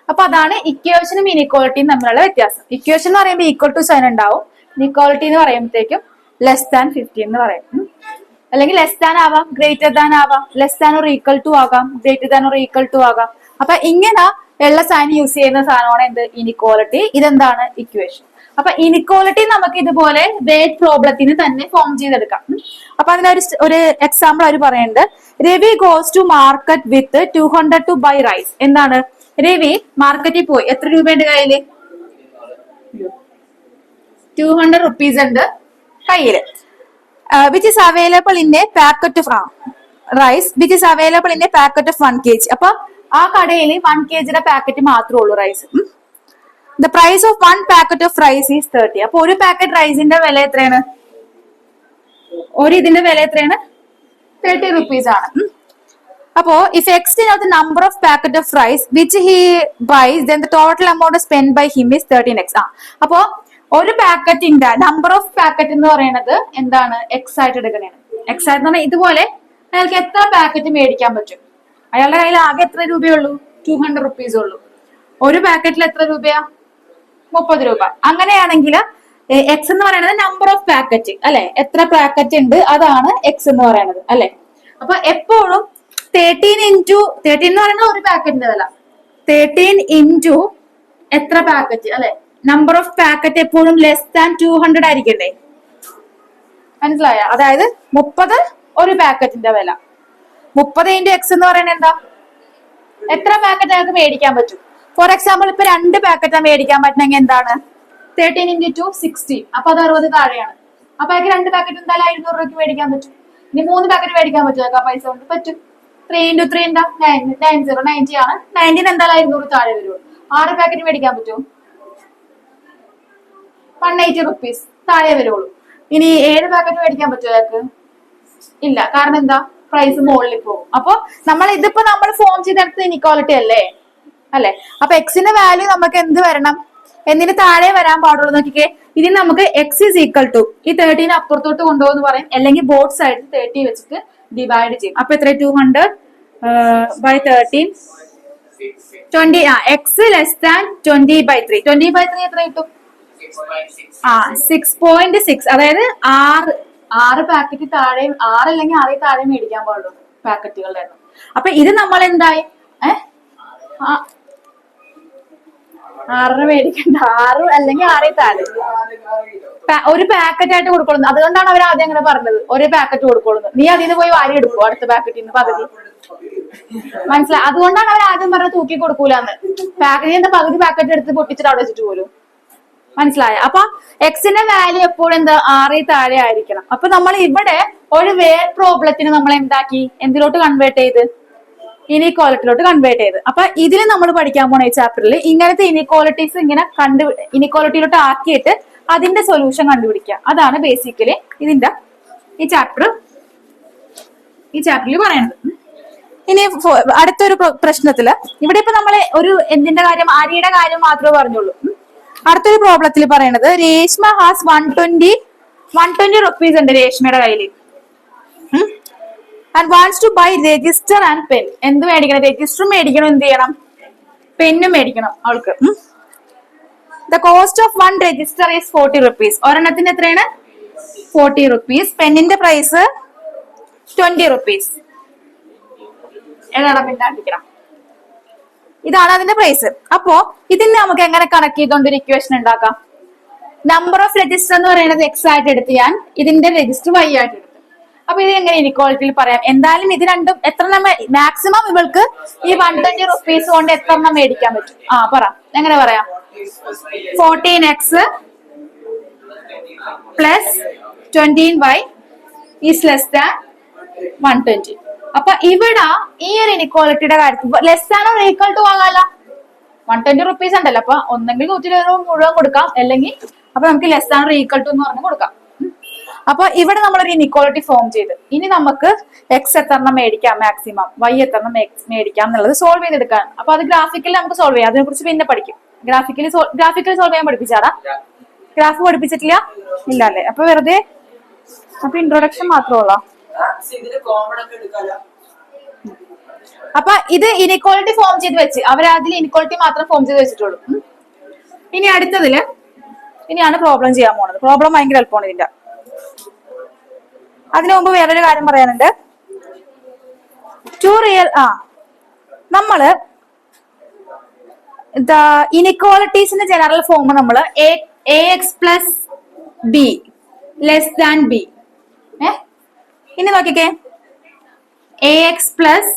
അപ്പൊ അതാണ് ഇക്വേഷനും ഇനിക്വാളിറ്റിയും തമ്മിലുള്ള വ്യത്യാസം. ഇക്വേഷൻ എന്ന് പറയുമ്പോൾ ഈക്വൽ ടു സൈൻ ഉണ്ടാവും, ഇനിക്വാളിറ്റി എന്ന് പറയുമ്പോഴത്തേക്കും < 50 എന്ന് പറയും. അല്ലെങ്കിൽ ലെസ് ദാൻ ആവാം, ഗ്രേറ്റർ ദാൻ ആവാം, less than or equal to ആകാം, greater than or equal to ആകാം. അപ്പൊ ഇങ്ങനെ ഉള്ള സൈൻ യൂസ് ചെയ്യുന്ന സാധനമാണ് എന്ത്? ഇനിക്വാളിറ്റി. ഇതെന്താണ്? ഇക്വേഷൻ. അപ്പൊ ഇനിക്വാളിറ്റി നമുക്ക് ഇതുപോലെ വേഡ് പ്രോബ്ലത്തിന് തന്നെ ഫോം ചെയ്തെടുക്കാം. അപ്പൊ അതിനൊരു എക്സാമ്പിൾ അവർ പറയുന്നുണ്ട്. Ravi goes to market with 200 to buy rice. എന്താണ്? രവി മാർക്കറ്റിൽ പോയി. എത്ര രൂപയുണ്ട് കയ്യില്? 200 rupees ഉണ്ട് കയ്യില്. Which is available in a packet of rice which is available in a packet of 1 kg. അപ്പൊ ആ കടയിൽ 1 kg പാക്കറ്റ് മാത്രമേ ഉള്ളൂ rice. The price of 1 packet of rice is 30. അപ്പൊ ഒരു പാക്കറ്റ് റൈസിന്റെ വില എത്രയാണ്? ഇതിന്റെ വില എത്രയാണ്? 30 rupees ആണ്. അപ്പോ if x denotes the number of packet of rice which he buys, then the total amount spent by him is 13x. അപ്പോ ഒരു പാക്കറ്റിന്റെ നമ്പർ ഓഫ് പാക്കറ്റ് എന്ന് പറയുന്നത് എന്താണ്? എക്സ് ആയിട്ട് എടുക്കണേണ്. എക്സ് ആയിട്ട് പറഞ്ഞാൽ ഇതുപോലെ അയാൾക്ക് എത്ര പാക്കറ്റ് മേടിക്കാൻ പറ്റും? അയാളുടെ കയ്യിൽ ആകെ എത്ര രൂപയുള്ളൂ? 200 rupees ഉള്ളൂ. ഒരു പാക്കറ്റിൽ എത്ര രൂപയാ? 30 രൂപ. അങ്ങനെയാണെങ്കിൽ എക്സ് എന്ന് പറയുന്നത് നമ്പർ ഓഫ് പാക്കറ്റ് അല്ലെ? എത്ര പാക്കറ്റ് ഉണ്ട് അതാണ് എക്സ് എന്ന് പറയുന്നത് അല്ലെ? അപ്പൊ എപ്പോഴും 13 എന്ന് പറയുന്നത് ഒരു പാക്കറ്റിന്റെ വില. 13 into എത്ര പാക്കറ്റ് അല്ലെ? നമ്പർ ഓഫ് പാക്കറ്റ് എപ്പോഴും ലെസ് ദാൻ 200 ആയിരിക്കണ്ടേ? മനസ്സിലായ? അതായത് 30 ഒരു പാക്കറ്റിന്റെ വില. 30 into x എന്ന് പറയുന്നത് എന്താ? എത്ര പാക്കറ്റ് ഞങ്ങൾക്ക് മേടിക്കാൻ പറ്റും? ഫോർ എക്സാമ്പിൾ ഇപ്പൊ 2 പാക്കറ്റ് മേടിക്കാൻ പറ്റണമെങ്കിൽ എന്താണ്? 13 into 2 60. അപ്പൊ അത് 60 താഴെയാണ്. അപ്പൊ അയാൾക്ക് 2 പാക്കറ്റ് എന്തായാലും 500 രൂപയ്ക്ക് മേടിക്കാൻ പറ്റും. ഇനി 3 പാക്കറ്റ് മേടിക്കാൻ പറ്റും ആ പൈസ കൊണ്ട്? പറ്റും. 3 into 3 എന്താ? 90 ആണ്. 90 എന്തായാലും 500 താഴെ വരുള്ളൂ. 6 പാക്കറ്റ് മേടിക്കാൻ പറ്റും? 180 rupees താഴെ വരുള്ളൂ. ഇനി 7 പാക്കറ്റ് മേടിക്കാൻ പറ്റുമോ അയാൾക്ക്? ഇല്ല. കാരണം എന്താ? പ്രൈസ് മുകളിൽ പോകും. അപ്പൊ ഇതിപ്പോ നമ്മൾ ഫോം ചെയ്തെടുത്ത ഇനിക്വാളിറ്റി അല്ലേ? അപ്പൊ എക്സിന്റെ വാല്യൂ നമുക്ക് എന്ത് വരണം? എന്തിന് താഴെ വരാൻ പാടുള്ളൂ? നോക്കിക്കേ, ഇതിന് നമുക്ക് എക്സ് ഈസ് ഈക്വൽ ടു ഈ 13 അപ്പുറത്തോട്ട് കൊണ്ടുപോകുന്നു പറയും, അല്ലെങ്കിൽ ബോത്ത് സൈഡ് 30 വെച്ചിട്ട് ഡിവൈഡ് ചെയ്യും. അപ്പൊ എത്ര? 200 by 13 20 എക്സ് ലെസ് ദാൻ 20/3. 20/3 എത്ര കിട്ടും? 6.6. അതായത് 6 പാക്കറ്റ് താഴെയും 6 അല്ലെങ്കിൽ 6 താഴെ മേടിക്കാൻ പാടുള്ളൂ പാക്കറ്റുകളുടെ. അപ്പൊ ഇത് നമ്മൾ എന്തായി 6 മേടിക്കണ്ട, 6 അല്ലെങ്കിൽ 6 താഴെ ഒരു പാക്കറ്റ് ആയിട്ട് കൊടുക്കുള്ളൂ. അതുകൊണ്ടാണ് അവർ ആദ്യം അങ്ങനെ പറഞ്ഞത് ഒരു പാക്കറ്റ് കൊടുക്കുള്ളൂ. നീ അതിൽ നിന്ന് പോയി വാരി എടുക്കും അടുത്ത പാക്കറ്റിൽ നിന്ന് പകുതി. മനസ്സിലായി? അതുകൊണ്ടാണ് അവർ ആദ്യം പറഞ്ഞത് തൂക്കി കൊടുക്കൂലെന്ന്. പാക്കറ്റിന്റെ പകുതി പാക്കറ്റ് എടുത്ത് പൊട്ടിച്ചിട്ട് അവിടെ വെച്ചിട്ട് പോലും. മനസ്സിലായ? അപ്പൊ എക്സിന്റെ വാല്യൂ എപ്പോഴും എന്താ 6 താഴെ ആയിരിക്കണം. അപ്പൊ നമ്മൾ ഇവിടെ ഒരു വേർ പ്രോബ്ലത്തിന് നമ്മൾ എന്താക്കി എന്തിലോട്ട് കൺവേർട്ട് ചെയ്ത്? ഇനീക്വാളിറ്റിയിലോട്ട് കൺവേർട്ട് ചെയ്ത്. അപ്പൊ ഇതിൽ നമ്മൾ പഠിക്കാൻ പോണ ഈ ചാപ്റ്ററിൽ ഇങ്ങനത്തെ ഇനീക്വാളിറ്റീസ് ഇങ്ങനെ ഇനീക്വാളിറ്റിയിലോട്ട് ആക്കിയിട്ട് അതിന്റെ സൊല്യൂഷൻ കണ്ടുപിടിക്കുക. അതാണ് ബേസിക്കലി ഇതിന്റെ ഈ ചാപ്റ്ററിൽ പറയുന്നത്. ഇനി അടുത്തൊരു പ്രശ്നത്തില് ഇവിടെ ഇപ്പൊ നമ്മള് ഒരു എന്തിന്റെ കാര്യം, ആര്യയുടെ കാര്യം മാത്രമേ പറഞ്ഞുള്ളൂ. അടുത്തൊരു പ്രോബ്ലത്തിൽ പറയണത് രേഷ്മ ഹാസ് 120 റുപ്പീസ് ഉണ്ട് രേഷ്മയുടെ കയ്യിൽ. And wants to buy register and pen. എന്ത് മേടിക്കണം? രജിസ്റ്ററും മേടിക്കണം, എന്ത് ചെയ്യണം? പെന്നും മേടിക്കണം അവൾക്ക്. The cost of 1 register is 40 rupees. ഒരെണ്ണത്തിന് എത്രയാണ്? 40 റുപ്പീസ്. പെന്നിന്റെ price 20 rupees. ഏതാണ് പിന്നാണ്ടിക്കണം? ഇതാണ് അതിന്റെ പ്രൈസ്. അപ്പോ ഇതിന് നമുക്ക് എങ്ങനെ കണക്ട് ചെയ്തുകൊണ്ട് ഒരു ഇക്വേഷൻ ഉണ്ടാക്കാം? നമ്പർ ഓഫ് രജിസ്റ്റർ എന്ന് പറയുന്നത് എക്സ് ആയിട്ട് എടുത്ത് ഞാൻ ഇതിന്റെ രജിസ്റ്റർ വൈ ആയിട്ട് എടുത്തു. അപ്പൊ ഇത് എങ്ങനെ ഇനിക്വാളിറ്റിയിൽ പറയാം? എന്തായാലും ഇത് രണ്ടും എത്ര മാക്സിമം ഇവൾക്ക് ഈ 120 റുപ്പീസ് കൊണ്ട് എത്ര എണ്ണം മേടിക്കാൻ പറ്റും? പറ, എങ്ങനെ പറയാം? 14x plus 20y is less than 120. അപ്പൊ ഇവിടെ ഈ ഒരു ഇനിക്വാളിറ്റിയുടെ കാര്യത്തിൽ less than or equal to ആകാലോ. 120 റുപ്പീസ് ഉണ്ടല്ലോ. അപ്പൊ ഒന്നെങ്കിൽ 120 മുഴുവൻ കൊടുക്കാം, അല്ലെങ്കിൽ അപ്പൊ നമുക്ക് less than or equal to എന്ന് പറഞ്ഞ് കൊടുക്കാം. അപ്പൊ ഇവിടെ നമ്മളൊരു ഇനിക്വാളിറ്റി ഫോം ചെയ്ത് ഇനി നമുക്ക് എക്സ് എത്രണ്ണം മേടിക്കാം മാക്സിമം, വൈ എത്രണ്ണം മേടിക്കാം എന്നുള്ളത് സോൾവ് ചെയ്തെടുക്കാൻ. അപ്പൊ അത് ഗ്രാഫിക്കലി നമുക്ക് സോൾവ് ചെയ്യാം. അതിനെ കുറിച്ച് പിന്നെ പഠിക്കും. ഗ്രാഫിക്കലി സോൾവ് ചെയ്യാൻ പഠിപ്പിച്ചാടാ? ഗ്രാഫ് പഠിപ്പിച്ചിട്ടില്ല? ഇല്ല അല്ലേ? അപ്പൊ വെറുതെ അപ്പൊ ഇൻട്രൊഡക്ഷൻ മാത്രമുള്ള. അപ്പൊ ഇത് ഇനിക്വാളിറ്റി ഫോം ചെയ്ത് വെച്ച് അവരതിൽ ഇനിക്വാളിറ്റി മാത്രം ഫോം ചെയ്ത് വെച്ചിട്ടുള്ളൂ. ഇനി അടുത്തതില് ഇനിയാണ് പ്രോബ്ലം ചെയ്യാൻ പോണത്. പ്രോബ്ലം ഭയങ്കര എളുപ്പമാണ് ഇതിന്റെ. അതിനു മുമ്പ് വേറൊരു കാര്യം പറയാനുണ്ട്. നമ്മള് ഇനിക്വാളിറ്റീസിന്റെ ജനറൽ ഫോം നമ്മള് A X plus B less than B. ഇനി നോക്കിക്കേ, A X plus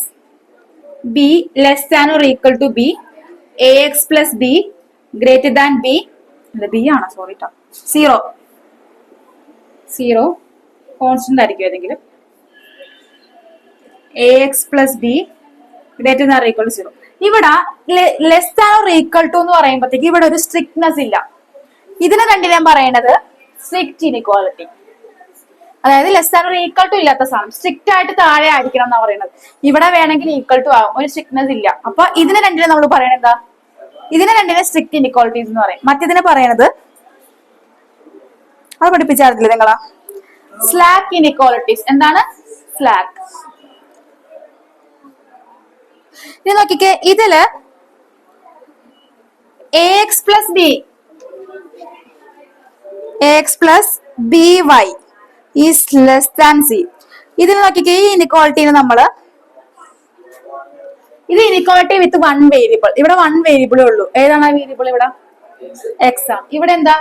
B less than or equal to B, A X plus B greater than B. B ആണോ? സോറി ട്ടോ, 0 കോൺസ്റ്റന്റ് ആയിരിക്കും ഏതെങ്കിലും. A X plus B greater than or equal to 0. ഇവിടെ less than or equal to എന്ന് പറയുമ്പോഴത്തേക്ക് ഇവിടെ ഒരു strictness ഇല്ല. ഇതിനെ രണ്ടിനും പറയണത് സ്ട്രിക്റ്റ് ഇനിക്വാളിറ്റി. അതായത് less than or equal to ഇല്ലാത്ത സാധനം സ്ട്രിക്റ്റ് ആയിട്ട് താഴെ ആയിരിക്കണം എന്നാ പറയുന്നത്. ഇവിടെ വേണമെങ്കിൽ ഈക്വൽ ടു ആകും, ഒരു സ്ട്രിക്ട്നെസ് ഇല്ല. അപ്പൊ ഇതിനെ രണ്ടിനെ നമ്മൾ പറയണത് എന്താ? ഇതിനെ രണ്ടിനെ സ്ട്രിക്റ്റ് ഇനിക്വാളിറ്റീസ് എന്ന് പറയും. മറ്റേതിനെ പറയണത് അത് പഠിപ്പിച്ചാറില്ല നിങ്ങളാ? സ്ലാക്ക് ഇനിക്വാളിറ്റീസ്. എന്താണ് സ്ലാക്ക്? ഇനി നോക്കിക്കേ, ഇതില് A X plus B Y is less than C. ഇതിന് നോക്കിക്കേ, ഈ ഇനിക്വാളിറ്റിന് നമ്മള് ഇത് ഇനിക്വാളിറ്റി വിത്ത് 1 വേരിയബിൾ. ഇവിടെ 1 വേരിയബിളേ ഉള്ളൂ. ഏതാണ് ആ വേരിയബിൾ? ഇവിടെ എക്സ് ആണ്. ഇവിടെ എന്താ?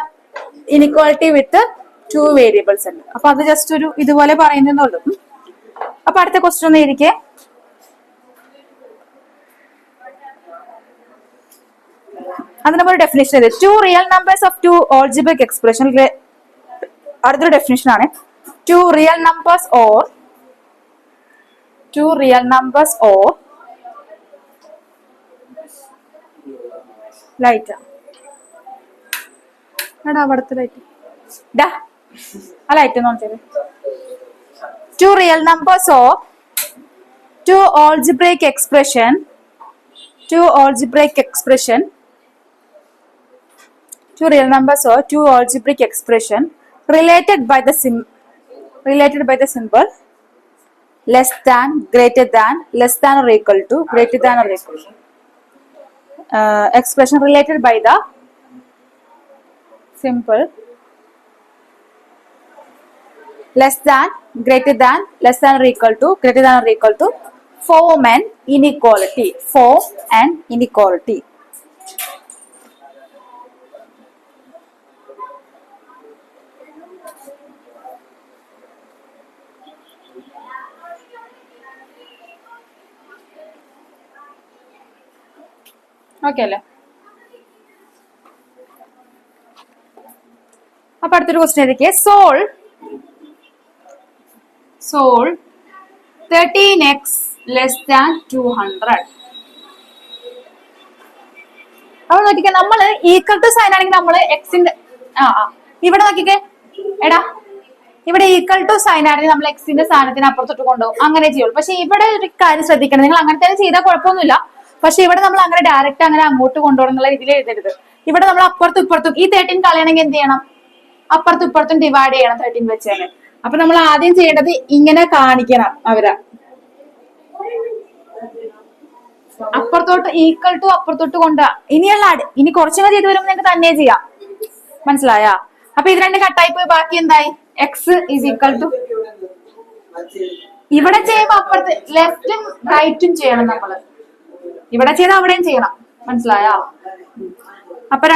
ഇനിക്വാളിറ്റി വിത്ത് 2 വേരിയബിൾസ് ഉണ്ട്. അപ്പൊ അത് ജസ്റ്റ് ഒരു ഇതുപോലെ പറയുന്നുള്ളൂ. അപ്പൊ അടുത്ത ക്വസ്റ്റ്യൻ ഒന്ന് ഇരിക്കെ. അതിനൊരു ഡെഫിനേഷൻ ചെയ്ത് 2 real numbers of 2 algebraic expression. അടുത്തൊരു ഡെഫിനേഷൻ ആണ് 2 റിയൽ നമ്പേഴ്സ് ഓർ ലൈറ്റ്. എടാ അവിടുത്തെ ലൈറ്റ് ആ ലൈറ്റ് നോക്കിയത്. 2 real numbers or 2 algebraic expression related by the symbol less than, greater than, less than or equal to, greater than or equal to. expression related by the simple less than, greater than, less than or equal to, greater than or equal to, form an inequality. Form an inequality. Okay അല്ലേ? അപ്പൊ അടുത്തൊരു question ഏതൊക്കെ? Solve 13x less than 200. അപ്പൊ നോക്കിക്കേ, നമ്മള് equal to sign ആണെങ്കിൽ നമ്മള് എക്സിന്റെ ഇവിടെ നോക്കിക്കേ എടാ, ഇവിടെ ഈക്വൽ ടു സൈൻ ആണെങ്കിൽ നമ്മൾ എക്സിന്റെ സ്ഥാനത്തിന് അപ്പുറത്തോട്ട് കൊണ്ടുപോകും, അങ്ങനെ ചെയ്യുള്ളൂ. പക്ഷെ ഇവിടെ ഒരു കാര്യം ശ്രദ്ധിക്കണം, നിങ്ങൾ അങ്ങനെ തന്നെ ചെയ്താൽ കുഴപ്പമൊന്നുമില്ല. പക്ഷെ ഇവിടെ നമ്മൾ അങ്ങനെ ഡയറക്റ്റ് അങ്ങനെ അങ്ങോട്ട് കൊണ്ടുപോകണം എന്നുള്ള രീതിയിൽ എഴുതരുത്. ഇവിടെ നമ്മൾ അപ്പുറത്തും ഇപ്പുറത്തും ഈ 13 കളയണമെങ്കിൽ എന്ത് ചെയ്യണം? അപ്പുറത്തും ഇപ്പുറത്തും ഡിവൈഡ് ചെയ്യണം 13 വെച്ചാണ്. അപ്പൊ നമ്മൾ ആദ്യം ചെയ്യേണ്ടത് ഇങ്ങനെ കാണിക്കണം അവരെ, അപ്പുറത്തോട്ട് ഈക്വൽ ടു അപ്പുറത്തോട്ട് കൊണ്ടാ. ഇനി കുറച്ചുകൂടെ ചെയ്ത് വരുമ്പോൾ നിങ്ങൾക്ക് തന്നെ ചെയ്യാം. മനസ്സിലായ? അപ്പൊ ഇത് രണ്ട് കട്ടായി പോയി, ബാക്കി എന്തായി? എക്സ് ഈസ് ഈക്വൽ ടു, ഇവിടെ ചെയ്യുമ്പോ അപ്പുറത്ത് ലെഫ്റ്റും റൈറ്റും ചെയ്യണം നമ്മള്. ഇവിടെ ചെയ്ത് അവിടെയും ചെയ്യണം. മനസ്സിലായ? അപ്പൊ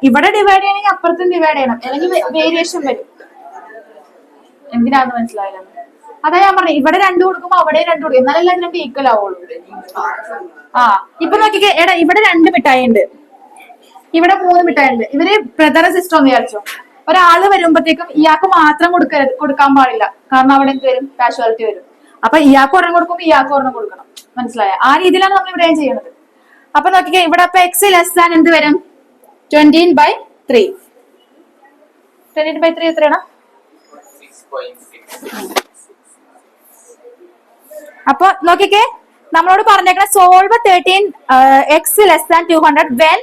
ഇവിടെ ഡിവൈഡ് ചെയ്യണമെങ്കിൽ അപ്പുറത്തും ഡിവൈഡ് ചെയ്യണം, അല്ലെങ്കിൽ വേരിയേഷൻ വരും. എന്തിനാന്ന് മനസ്സിലായില്ല? അതാ ഞാൻ പറഞ്ഞു, ഇവിടെ 2 കൊടുക്കുമ്പോ അവിടെ 2 കൊടുക്കും, എന്നാലല്ലേ അത് 2 ഈക്വൽ ആവുള്ളൂ. ഇപ്പൊ നോക്കിക്കേ എടാ, ഇവിടെ 2 മിഠായി ഉണ്ട്, ഇവിടെ 3 മിഠായി ഉണ്ട്. ഇവര് ബ്രദർ സിസ്റ്റർ എന്ന് വിചാരിച്ചോ. ഒരാള് വരുമ്പോഴത്തേക്കും ഇയാൾക്ക് മാത്രം കൊടുക്കാൻ പാടില്ല, കാരണം അവിടെ എന്ത് വരും? കാഷ്വാലിറ്റി വരും. അപ്പൊ ഇയാൾക്ക് ഒരെണ്ണം കൊടുക്കുമ്പോ ഇയാൾക്ക് ഒരെണ്ണം കൊടുക്കണം. മനസ്സിലായ? ആ രീതിയിലാണ് നമ്മൾ ഇവിടെ ചെയ്യുന്നത്. അപ്പൊ നോക്കിക്കേ, ഇവിടെ അപ്പൊ എക്സ് ലെസ് ദാൻ എന്ത് വരും? 20/3. 20/3 എത്രയാണ്? അപ്പൊ നോക്കിക്കേ, നമ്മളോട് പറഞ്ഞേക്കണ solve 13x less than 200 when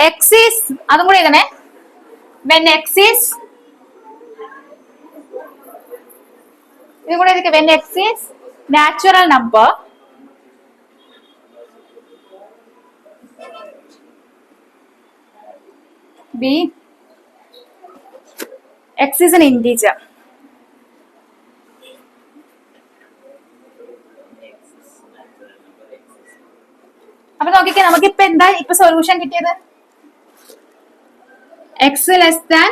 X is, അതും കൂടി എഴുതണേ, വെൻ എക്സ് ഈസ്, ഇതും കൂടെ എഴുതിക്കേ, when X is natural number B, x is an integer. അപ്പൊ നോക്കിക്കേ, നമുക്കിപ്പോ എന്താ ഇപ്പൊ സൊല്യൂഷൻ കിട്ടിയത്? എക്സ് ലെസ് ദാൻ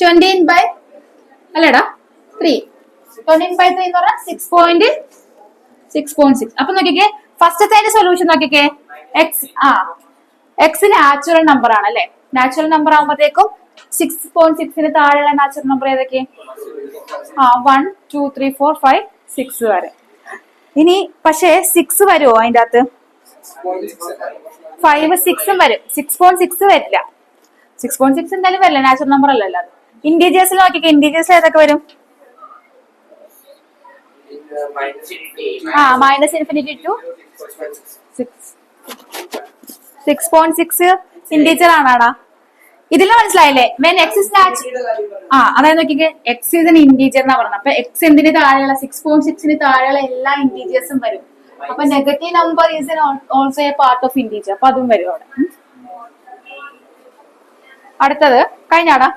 20 അല്ലേടാ 3. 20/3 എന്ന് പറഞ്ഞാൽ 6.6. അപ്പൊ നോക്കിക്കേ, ഫസ്റ്റത്തെ സൊല്യൂഷൻ നോക്കിക്കേ, എക്സ് നാച്ചുറൽ നമ്പർ ആണ് അല്ലെ? നാച്ചുറൽ നമ്പർ ആകുമ്പോഴത്തേക്കും 6.6 താഴെയുള്ള നാച്ചുറൽ നമ്പർ ഏതൊക്കെ? 1 2 3 4 5 6 വരെ. ഇനി പക്ഷേ 6 വരുമോ അതിന്റെ അകത്ത്? 5 6 വരും, 6.6 വരില്ല. 6.6 എന്തായാലും വരില്ല, നാച്ചുറൽ നമ്പർ അല്ലല്ലോ അത്. ഇന്റീജേഴ്സിൽ നോക്കിക്കേ, ഇന്റീജേഴ്സിൽ ഏതൊക്കെ വരും? -∞ to 6.6 ഇന്റീജർ ആണാടാ. ഇതില് മനസ്സിലായില്ലേ? വെൻ എക്സ് ഇസ് അതായത് നോക്കിക്കേ, എക്സ് ഇസ് എൻ ഇന്റീജർ എന്നാ പറഞ്ഞത്. അപ്പൊ എക്സ് എന്തിന് താഴെയുള്ള 6.6 താഴെയുള്ള എല്ലാ ഇന്റീജേഴ്സും വരും. അപ്പൊ negative number is also A part of integer, അപ്പൊ അതും വരും അവിടെ. അടുത്തത് കഴിഞ്ഞാടാ.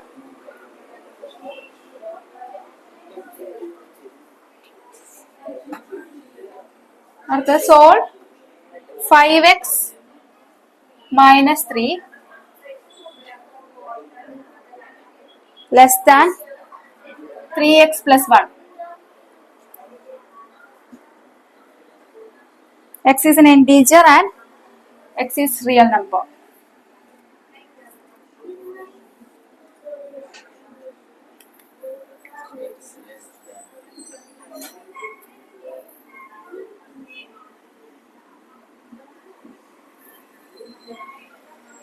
അടുത്തത് solve 5x - 3 less than 3x plus 1. X is an integer and x is real number.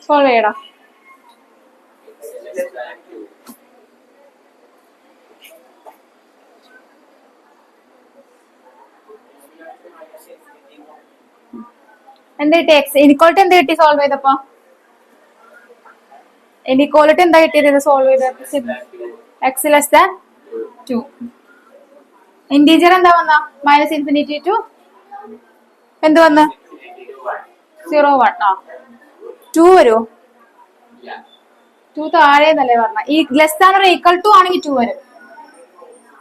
Solve ചെയ്യടാ. എന്താ കിട്ടി? എക്സ് ഇനിക്വാളിറ്റി എന്താ കിട്ടി സോൾവ് ചെയ്തപ്പോ? ഇനിക്വാളിറ്റി എന്താ കിട്ടിയത് സോൾവ് ചെയ്ത? X less than 2. ഇന്റീജർ എന്താ വന്ന? -∞ to എന്ത് വന്ന്? 0 1. 2 വരുമോ? 2 താഴെ എന്നല്ലേ പറഞ്ഞ. ഈ less than or equal to ആണെങ്കിൽ 2 വരും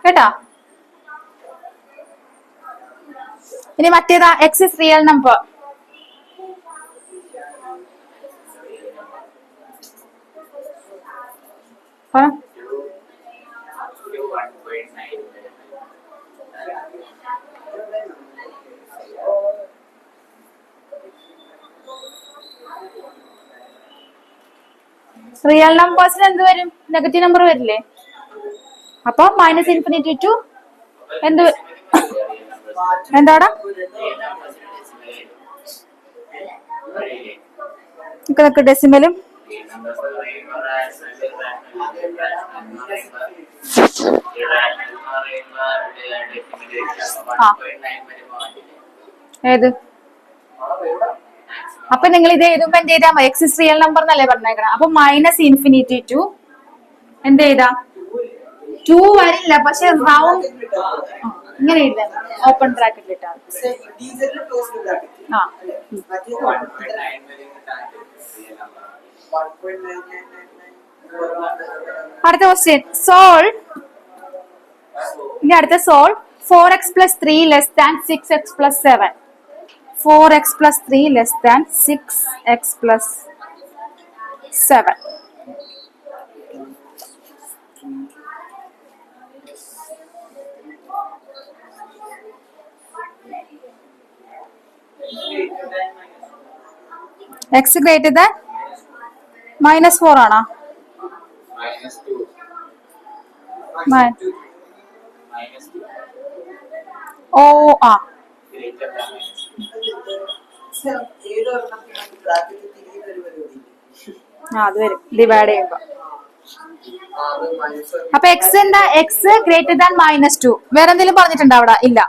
കേട്ടാ. ഇനി മറ്റേതാ? X is real number. Real നമ്പേഴ്സിന് എന്ത് വരും? നെഗറ്റീവ് നമ്പർ വരില്ലേ? അപ്പൊ മൈനസ് ഇൻഫിനിറ്റി ടു എന്ത് എന്താടാ? നിക്ക് ഡെസിമലും ഏത്? അപ്പൊ നിങ്ങൾ ഇത് എഴുതുമ്പോ എന്ത് ചെയ്താ? എക്സ് ഇസ് റിയൽ നമ്പർ എന്നല്ലേ പറഞ്ഞേക്കണം. അപ്പൊ മൈനസ് ഇൻഫിനിറ്റി ടു എന്ത് ചെയ്താ? 2 വരില്ല, പക്ഷെ റൗണ്ട് ഇങ്ങനെ എഴുതാ, ഓപ്പൺ ബ്രാക്കറ്റ് ഇട്ടാ. ആ അടുത്ത ക്വസ്റ്റ്യൻ സോൾവ്. ഇനി അടുത്ത solve 4x plus 3 less than 6x plus 7. 4x plus 3 less than 6x plus 7. x greater than -4 ആണോ? ഓ ആ അത് വരും ഡിവൈഡ് ചെയ്യുമ്പോ. അപ്പൊ എക്സ് എന്താ? X greater than -2. വേറെ എന്തെങ്കിലും പറഞ്ഞിട്ടുണ്ടോ അവിടെ? ഇല്ല.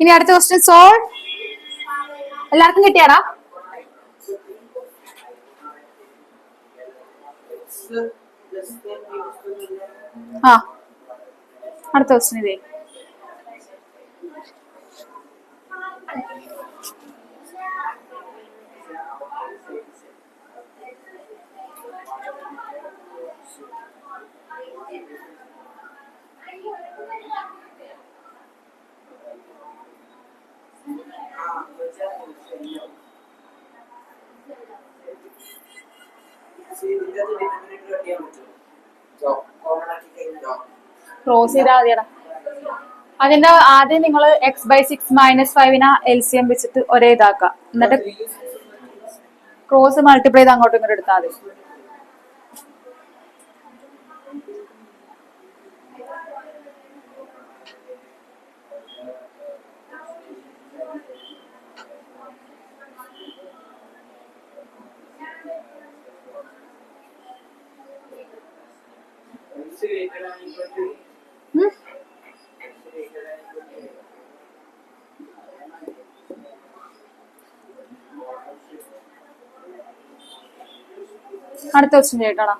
ഇനി അടുത്ത ക്വസ്റ്റ്യൻ സോൾവ്. എല്ലാവർക്കും കിട്ടിയാടാ? ആ അടുത്ത ക്വസ്റ്റ്യൻ ഇതേ. ക്രോസ് ചെയ്താൽ മതിയടാ. അതിന്റെ ആദ്യം നിങ്ങൾ x/6 -5 LCM വെച്ചിട്ട് ഒരേ ഇതാക്കാം. എന്നിട്ട് ക്രോസ് മൾട്ടിപ്ലൈ ചെയ്ത് അങ്ങോട്ടും ഇങ്ങോട്ടും എടുത്താൽ മതി. അടുത്ത ക്വസ്റ്റ്യൻ ചെയ്യട്ടാ.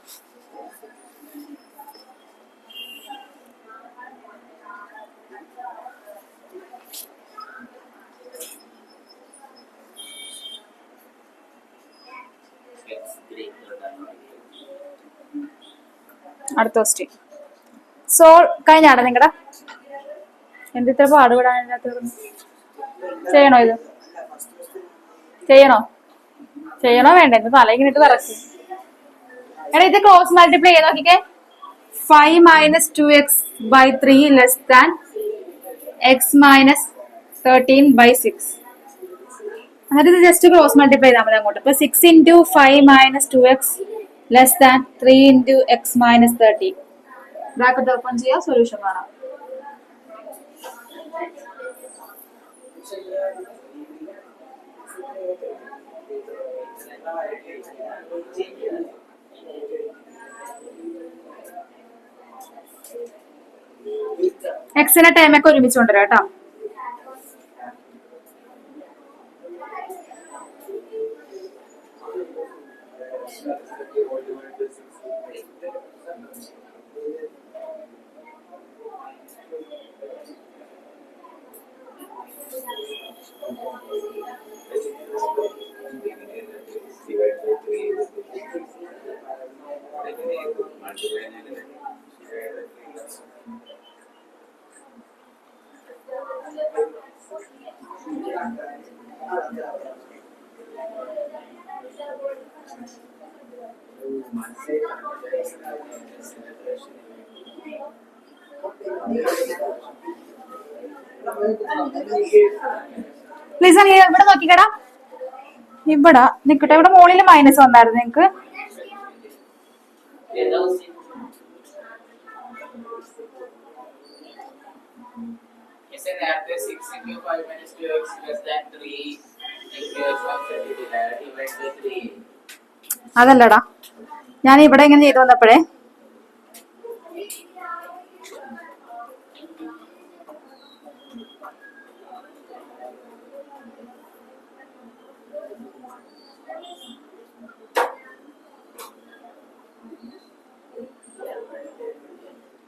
അടുത്ത ക്വസ്റ്റ്യൻ സോൾ കഴിഞ്ഞാടാ നിങ്ങടെ? എന്തിത്ര പാടുപെടാൻ ചെയ്യണോ? ഇത് ചെയ്യണോ വേണ്ട? എന്ത് തല ഇങ്ങനെട്ട് വിറച്ച്. എടാ ഇത് ക്രോസ് മൾട്ടിപ്ലൈ ചെയ്ത് നോക്കിക്കേ. 5 - 2x/3 less than x - 13/6. എന്നിട്ട് ഇത് ജസ്റ്റ് ക്രോസ് മൾട്ടിപ്ലൈ ചെയ്താൽ മതി അങ്ങോട്ട്. ഇപ്പൊ 6 × 5 - 2x less than 3 × x - 13. Bracket open ചെയ്യാം, സൊല്യൂഷൻ കാണാം. എക്സിന്റെ ടൈം ഒക്കെ ഒരുമിച്ച് കൊണ്ടുവരാം കേട്ടോ. പ്ലീസ് ഇവിടെ നോക്കിക്കടാ, ഇവിടെ നിക്കട്ടെ. ഇവിടെ മുകളിൽ മൈനസ് വന്നായിരുന്നു നിങ്ങക്ക്. അതല്ലടാ, ഞാൻ ഇവിടെ ഇങ്ങനെ ചെയ്തു വന്നപ്പോഴേ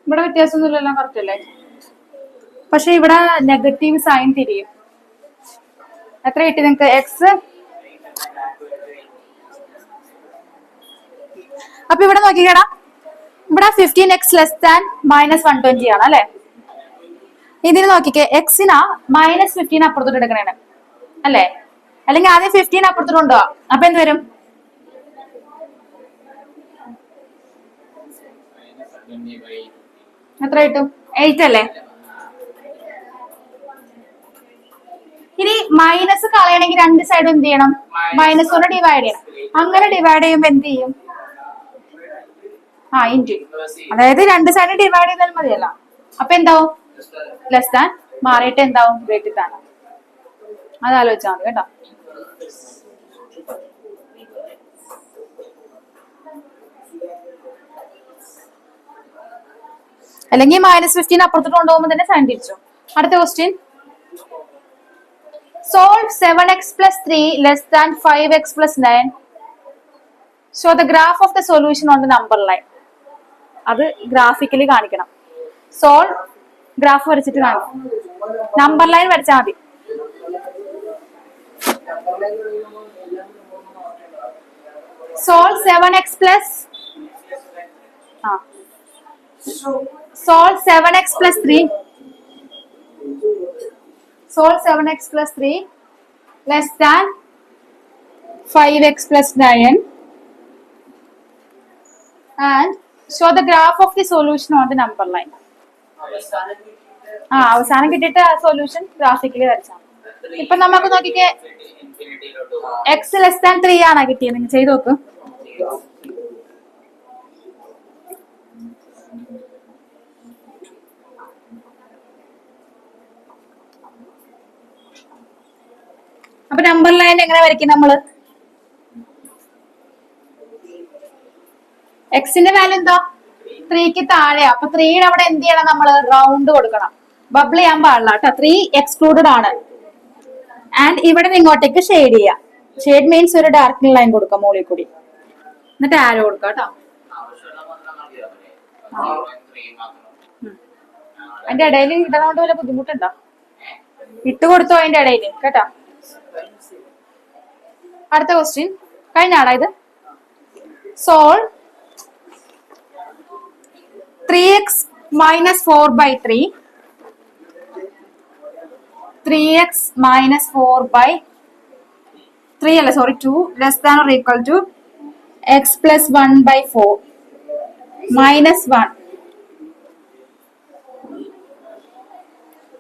ഇവിടെ വ്യത്യാസമൊന്നുമില്ല, കറക്റ്റ് അല്ലേ? പക്ഷെ ഇവിടെ നെഗറ്റീവ് സൈൻ തിരിയും. എത്ര കിട്ടി നിങ്ങക്ക്? എക്സ്. അപ്പൊ ഇവിടെ നോക്കിക്കടാ, ഇവിടെ 15x -120 ആണ് അല്ലെ? ഇതിന് നോക്കിക്കേ, എക്സിനാ -15 അപ്പുറത്തോട്ട് എടുക്കണേ അല്ലെ? അല്ലെങ്കിൽ ആദ്യം 15 അപ്പുറത്തോട്ട് ഉണ്ടോ? അപ്പൊ എന്ത് വരും? എത്ര കിട്ടും? 8 അല്ലേ? ഇനി മൈനസ് കളയണമെങ്കിൽ രണ്ട് സൈഡ് എന്ത് ചെയ്യണം? മൈനസ് കൊണ്ട് ഡിവൈഡ് ചെയ്യണം. അങ്ങനെ ഡിവൈഡ് ചെയ്യുമ്പോ എന്ത് ചെയ്യും? ഇൻറ്റു. അതായത് രണ്ട് സൈഡ് ഡിവൈഡ് ചെയ്താൽ മതിയല്ല. അപ്പൊ എന്താവും? ലെസ് ദാൻ മാറിയിട്ട് എന്താവും? Greater than. അത് ആലോചിച്ചാൽ മതി കേട്ടോ. അല്ലെങ്കിൽ -15 അപ്പുറത്തോട്ട് കൊണ്ടുപോകുമ്പോൾ തന്നെ സൈൻ തിരിച്ചു. അടുത്ത question. Solve 7x plus 3 less than 5x plus 9. Show the graph of the solution on the number line. അത് ഗ്രാഫിക്കലി കാണിക്കണം. സോൾവ് ഗ്രാഫ് വരച്ചിട്ട് കാണിക്കണം. നമ്പർ ലൈൻ വരച്ചാൽ മതി. Solve 7x plus solve 7x plus 3. Solve 7x plus 3 less than 5x plus 9 and show the graph of the solution on the number line. അവസാനം കിട്ടിയിട്ട് solution graphically വരച്ചാൽ. ഇപ്പൊ നമുക്ക് നോക്കിക്കേ, എക്സ് ലെസ് ദാൻ 3 ആണ് കിട്ടിയത്. നിങ്ങൾ ചെയ്ത് നോക്ക്. അപ്പൊ നമ്പർ ലൈൻ എങ്ങനെ വരയ്ക്കും നമ്മള്? എക്സിന്റെ വാല്യൂ എന്താ? 3ക്ക് താഴെ. അപ്പൊ 3യുടെ അവിടെ എന്ത് ചെയ്യണം? നമ്മള് റൗണ്ട് കൊടുക്കണം. ബബിൾ ചെയ്യാൻ പാടില്ല കേട്ടോ. 3 എക്സ്ക്ലൂഡഡ് ആണ്. ആൻഡ് ഇവിടെ നിന്ന് ഇങ്ങോട്ടേക്ക് ഷെയ്ഡ് ചെയ്യാം. ഷെയ്ഡ് മീൻസ് ഒരു ഡാർക്ക് ലൈൻ കൊടുക്കാം മുകളിൽ കൂടി, എന്നിട്ട് ആരോ കൊടുക്കാം കേട്ടോ. അതിന്റെ ഇടയിൽ ഇടണോണ്ട് വല്ല ബുദ്ധിമുട്ടുണ്ടോ? ഇട്ട് കൊടുത്തോ അതിന്റെ ഇടയിൽ കേട്ടോ. അടുത്ത ക്വസ്റ്റ്യൻ കഴിഞ്ഞാടാ ഇത്. സോൾവ് 3x - 4/3 3x - 4/3 അല്ല, sorry 2 less than or equal to x plus 1/4 -1.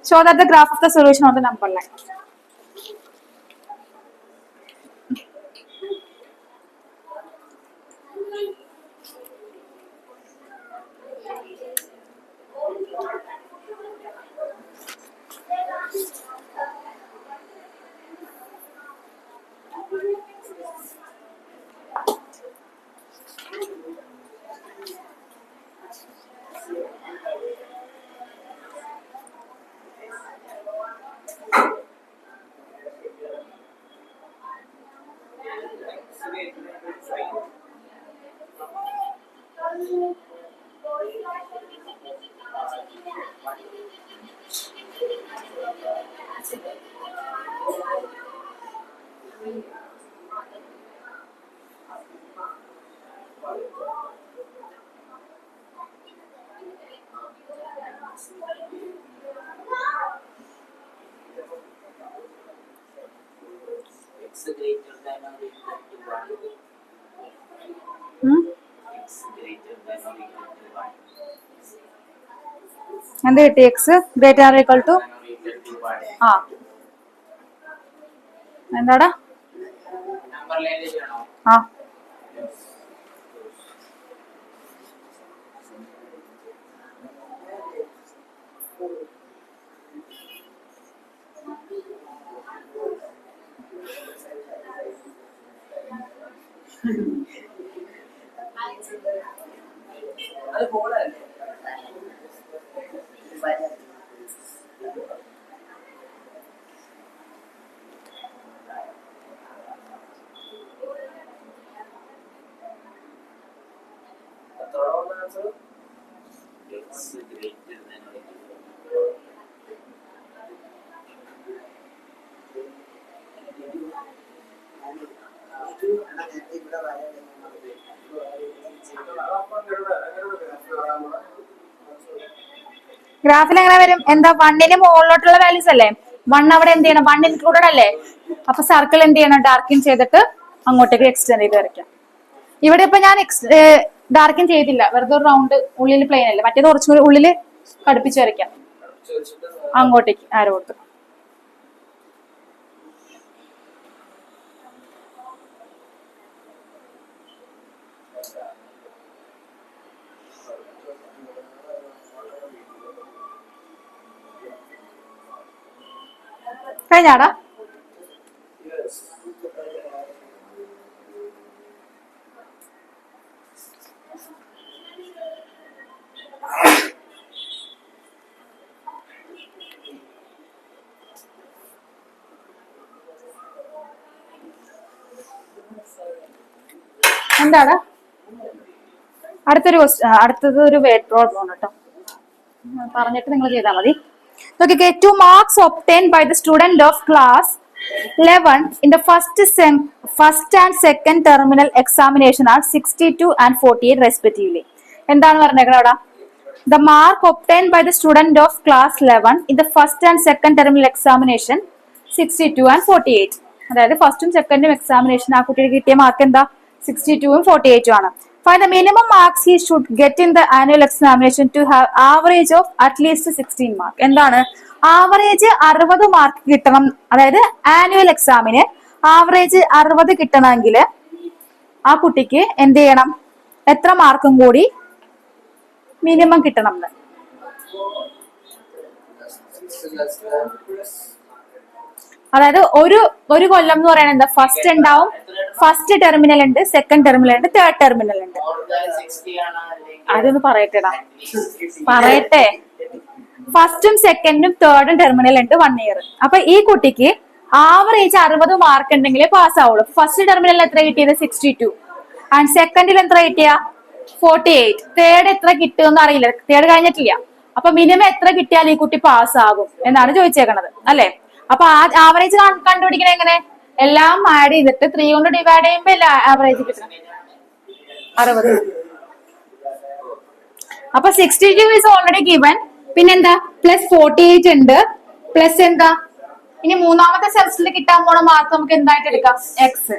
Show that the graph of the solution on the number line. എന്ത് കിട്ടി? X greater or equal to ആ എന്താടാ ആ ഗ്രാഫിൽ എങ്ങനെ വരും? എന്താ വണ്ണിന് മുകളിലോട്ടുള്ള വാല്യൂസ് അല്ലേ? വൺ അവിടെ എന്ത് ചെയ്യണം? വൺ ഇൻക്ലൂഡഡ് അല്ലേ? അപ്പൊ സർക്കിൾ എന്ത് ചെയ്യണം? ഡാർക്കിൻ ചെയ്തിട്ട് അങ്ങോട്ടേക്ക് എക്സ്റ്റെൻഡ് ചെയ്ത് വരയ്ക്കാം. ഇവിടെ ഇപ്പൊ ഞാൻ ഡാർക്കിൻ ചെയ്തില്ല, വെറുതെ ഒരു റൗണ്ട് ഉള്ളിൽ പ്ലെയിൻ അല്ലേ, മറ്റേത് കുറച്ചും കൂടി ഉള്ളില് കടുപ്പിച്ച് വരയ്ക്കാം. അങ്ങോട്ടേക്ക് ആരോ കൊടുത്തു. കഴിഞ്ഞാടാ? എന്താടാ അടുത്തത് ഒരു വേർഡ് പ്രോബ്ലം കേട്ടോ, പറഞ്ഞിട്ട് നിങ്ങൾ ചെയ്താൽ മതി. നോക്കിക്കേ, 2 marks obtained by the student of class 11 in the first and second terminal examination are 62 and 48 respectively. എന്താണ് പറഞ്ഞേക്കണത് അവിടെ? The mark obtained by the student of class 11 in the first and second terminal examination 62 and 48. അതായത് ഫസ്റ്റും സെക്കൻഡും examination ആ കുട്ടിക്ക് കിട്ടിയ mark എന്താ? 62ഉം 48ഉം ആണ്. Find the minimum marks he should get in the annual examination to have average of at least 16 mark. എന്താണ്? Average 60 mark കിട്ടണം. അതായത് ആനുവൽ എക്സാമിന് ആവറേജ് 60 കിട്ടണമെങ്കിൽ ആ കുട്ടിക്ക് എന്ത് ചെയ്യണം? എത്ര മാർക്കും കൂടി മിനിമം കിട്ടണം എന്ന്. അതായത് ഒരു കൊല്ലം എന്ന് പറയുന്നത് എന്താ? ഫസ്റ്റ് ഉണ്ടാവും, ഫസ്റ്റ് ടെർമിനൽ ഉണ്ട്, സെക്കൻഡ് ടെർമിനൽ ഉണ്ട്, തേർഡ് ടെർമിനൽ ഉണ്ട്. അതൊന്ന് പറയട്ടെ. ഫസ്റ്റും സെക്കൻഡും തേർഡും ടെർമിനൽ ഉണ്ട് 1 year. അപ്പൊ ഈ കുട്ടിക്ക് ആവറേജ് 60 മാർക്ക് ഉണ്ടെങ്കിലേ പാസ് ആവുള്ളൂ. ഫസ്റ്റ് ടെർമിനലിൽ എത്ര കിട്ടിയത്? 62. ആൻഡ് സെക്കൻഡിൽ എത്ര കിട്ടിയ? 48. തേർഡ് എത്ര കിട്ടുമെന്ന് അറിയില്ല, തേർഡ് കഴിഞ്ഞിട്ടില്ല. അപ്പൊ മിനിമം എത്ര കിട്ടിയാൽ ഈ കുട്ടി പാസ് ആകും എന്നാണ് ചോദിച്ചേക്കണത് അല്ലെ? അപ്പൊ ആവറേജ് കണ്ടുപിടിക്കണേ എങ്ങനെ? എല്ലാം ആഡ് ചെയ്തിട്ട് 3 കൊണ്ട് ഡിവൈഡ് ചെയ്യുമ്പോ ആവറേജ് കിട്ടണം 60. അപ്പൊ 62 is already given. പിന്നെന്താ? പ്ലസ് 48 ഉണ്ട്, പ്ലസ് എന്താ? ഇനി മൂന്നാമത്തെ സെമസ്റ്ററിൽ കിട്ടാൻ പോണ മാർക്ക് നമുക്ക് എന്തായിട്ട് എടുക്കാം? എക്സ്.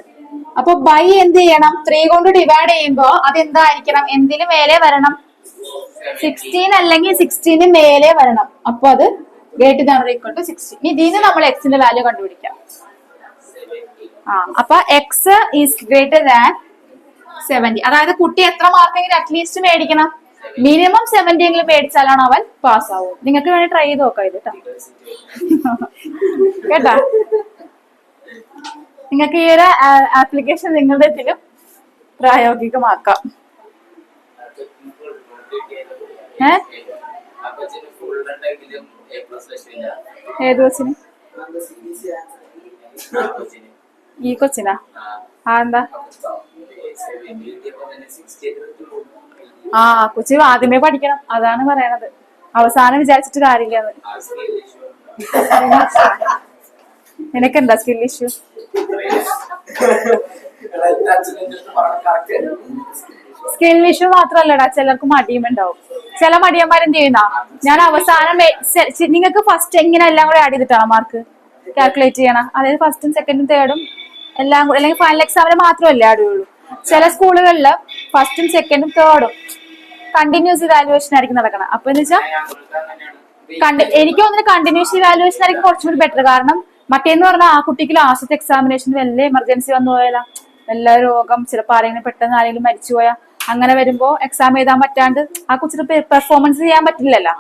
അപ്പൊ ബൈ എന്ത് ചെയ്യണം? 3 കൊണ്ട് ഡിവൈഡ് ചെയ്യുമ്പോ അതെന്തായിരിക്കണം? എന്തിനു മേലെ വരണം? 16 അല്ലെങ്കിൽ 16 മേലെ വരണം. അപ്പൊ അത് greater than or equal to 16. ഇതിന് നമ്മൾ എക്സിന്റെ വാല്യൂ കണ്ടുപിടിക്കാം. അപ്പൊ എക്സ് ഈസ് ഗ്രേറ്റർ ദാൻ 70. അതായത് കുട്ടി എത്ര മാർക്കെങ്കിലും അറ്റ്ലീസ്റ്റ് മേടിക്കണം? മിനിമം 70 എങ്കിലും മേടിച്ചാലാണ് അവൻ പാസ് ആവും. നിങ്ങൾക്ക് വേണ്ടി ട്രൈ ചെയ്ത് നോക്കാം ഇത് കേട്ടാ. നിങ്ങൾക്ക് ഈ ഒരു ആപ്ലിക്കേഷൻ നിങ്ങളുടെ ഇതിലും പ്രായോഗികമാക്കാം. ഏത് കൊച്ചിന്? ഈ കൊച്ചിനാ? എന്താ? കൊച്ചി ആദ്യമേ പഠിക്കണം, അതാണ് പറയണത്. അവസാനം വിചാരിച്ചിട്ട് കാര്യമില്ല. നിനക്കെന്താ സ്കിൽ ഇഷ്യൂ? സ്കിൽ ഇഷ്യൂ മാത്രല്ലടാ, ചിലർക്ക് മടിയും ഉണ്ടാവും. ചില മടിയന്മാരെന്ത് ചെയ്യുന്ന, ഞാൻ അവസാനം നിങ്ങൾക്ക് ഫസ്റ്റ് എങ്ങനെ എല്ലാം കൂടെ ആഡ് ചെയ്തിട്ടാണ് മാർക്ക് കാൽക്കുലേറ്റ് ചെയ്യണം. അതായത് ഫസ്റ്റും സെക്കൻഡും തേർഡും എല്ലാം കൂടി, അല്ലെങ്കിൽ ഫൈനൽ എക്സാമിന് മാത്രമല്ലേ ആഡ് ചെയ്യുള്ളൂ. ചില സ്കൂളുകളിൽ ഫസ്റ്റും സെക്കൻഡും തേർഡും കണ്ടിന്യൂസ് ഇവാലുവേഷൻ ആയിരിക്കും നടക്കണം. അപ്പൊ എന്ന് വെച്ചാൽ എനിക്ക് തോന്നുന്നു കണ്ടിന്യൂസ് ഇവാലുവേഷൻ ആയിരിക്കും കുറച്ചും കൂടി ബെറ്റർ. കാരണം മറ്റേന്ന് പറഞ്ഞാൽ ആ കുട്ടിക്ക് ലാസ്റ്റത്തെ എക്സാമിനേഷൻ വല്ല എമർജൻസി വന്നു പോയാലാ, വല്ല രോഗം, ചിലപ്പോൾ ആരെങ്കിലും പെട്ടെന്ന് ആരെങ്കിലും മരിച്ചു പോയാൽ അങ്ങനെ വരുമ്പോ എക്സാം എഴുതാൻ പറ്റാണ്ട് ആ കുറിച്ചിട്ട് പെർഫോമൻസ് ചെയ്യാൻ പറ്റില്ലല്ലോ.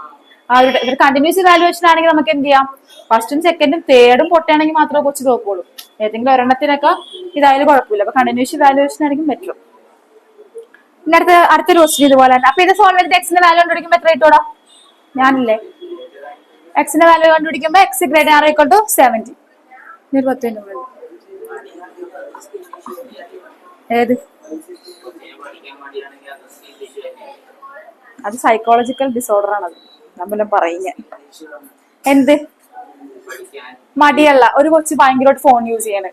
ആ ഒരു കണ്ടിന്യൂസ് ഇവാലുവേഷൻ ആണെങ്കിൽ നമുക്ക് എന്ത് ചെയ്യാം, ഫസ്റ്റും സെക്കൻഡും തേർഡും പൊട്ടുകയാണെങ്കിൽ മാത്രമേ കൊച്ചു തോക്കുള്ളൂ. ഏതെങ്കിലും ഒരെണ്ണത്തിനൊക്കെ ഇതായാലും കുഴപ്പമില്ല. അപ്പൊ കണ്ടിന്യൂസ് ഇവാലുവേഷൻ ആയിരിക്കും ബെറ്റർ. പിന്നെ അടുത്തൊരു ക്വസ്റ്റ്യൻ ഇതുപോലെ തന്നെ. അപ്പൊ ഇത് സോൾവ് ചെയ്തിട്ട് എക്സിന്റെ വാല്യൂ കണ്ടുപിടിക്കുമ്പോൾ എത്ര കിട്ടൂടാ? ഞാനില്ലേ എക്സിന്റെ വാല്യൂ കണ്ടുപിടിക്കുമ്പോ X greater or equal to 70. 10 ഏത്? അത് സൈക്കോളജിക്കൽ ഡിസോർഡർ ആണത്. നമ്മളെല്ലാം പറയുക എന്ത് മടിയല്ല. ഒരു കൊച്ചു ഭയങ്കരമായിട്ട് ഫോൺ യൂസ് ചെയ്യണ്,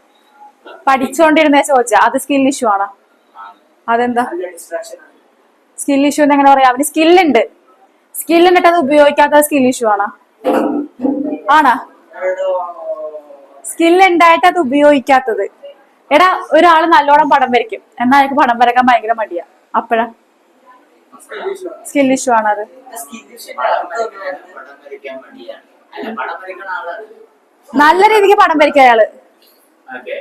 പഠിച്ചുകൊണ്ടിരുന്നേ ചോദിച്ചാ അത് സ്കിൽ ഇഷ്യൂ ആണോ? അതെന്താ സ്കിൽ ഇഷ്യൂ എന്ന് എങ്ങനെ പറയാം? അവന് സ്കില്ലുണ്ട്, സ്കില്ലുണ്ടിട്ട് അത് ഉപയോഗിക്കാത്ത സ്കിൽ ഇഷ്യൂ ആണോ? ആണോ? സ്കില്ലുണ്ടായിട്ട് അത് ഉപയോഗിക്കാത്തത്. എടാ ഒരാള് നല്ലോണം പടം വരയ്ക്കും, എന്നാൽ അയാൾക്ക് പടം വരക്കാൻ ഭയങ്കര മടിയാ, അപ്പഴാ സ്കിൽ ഇഷ്യൂ ആണത്. നല്ല രീതിക്ക് പടം വരയ്ക്കുക അയാള്,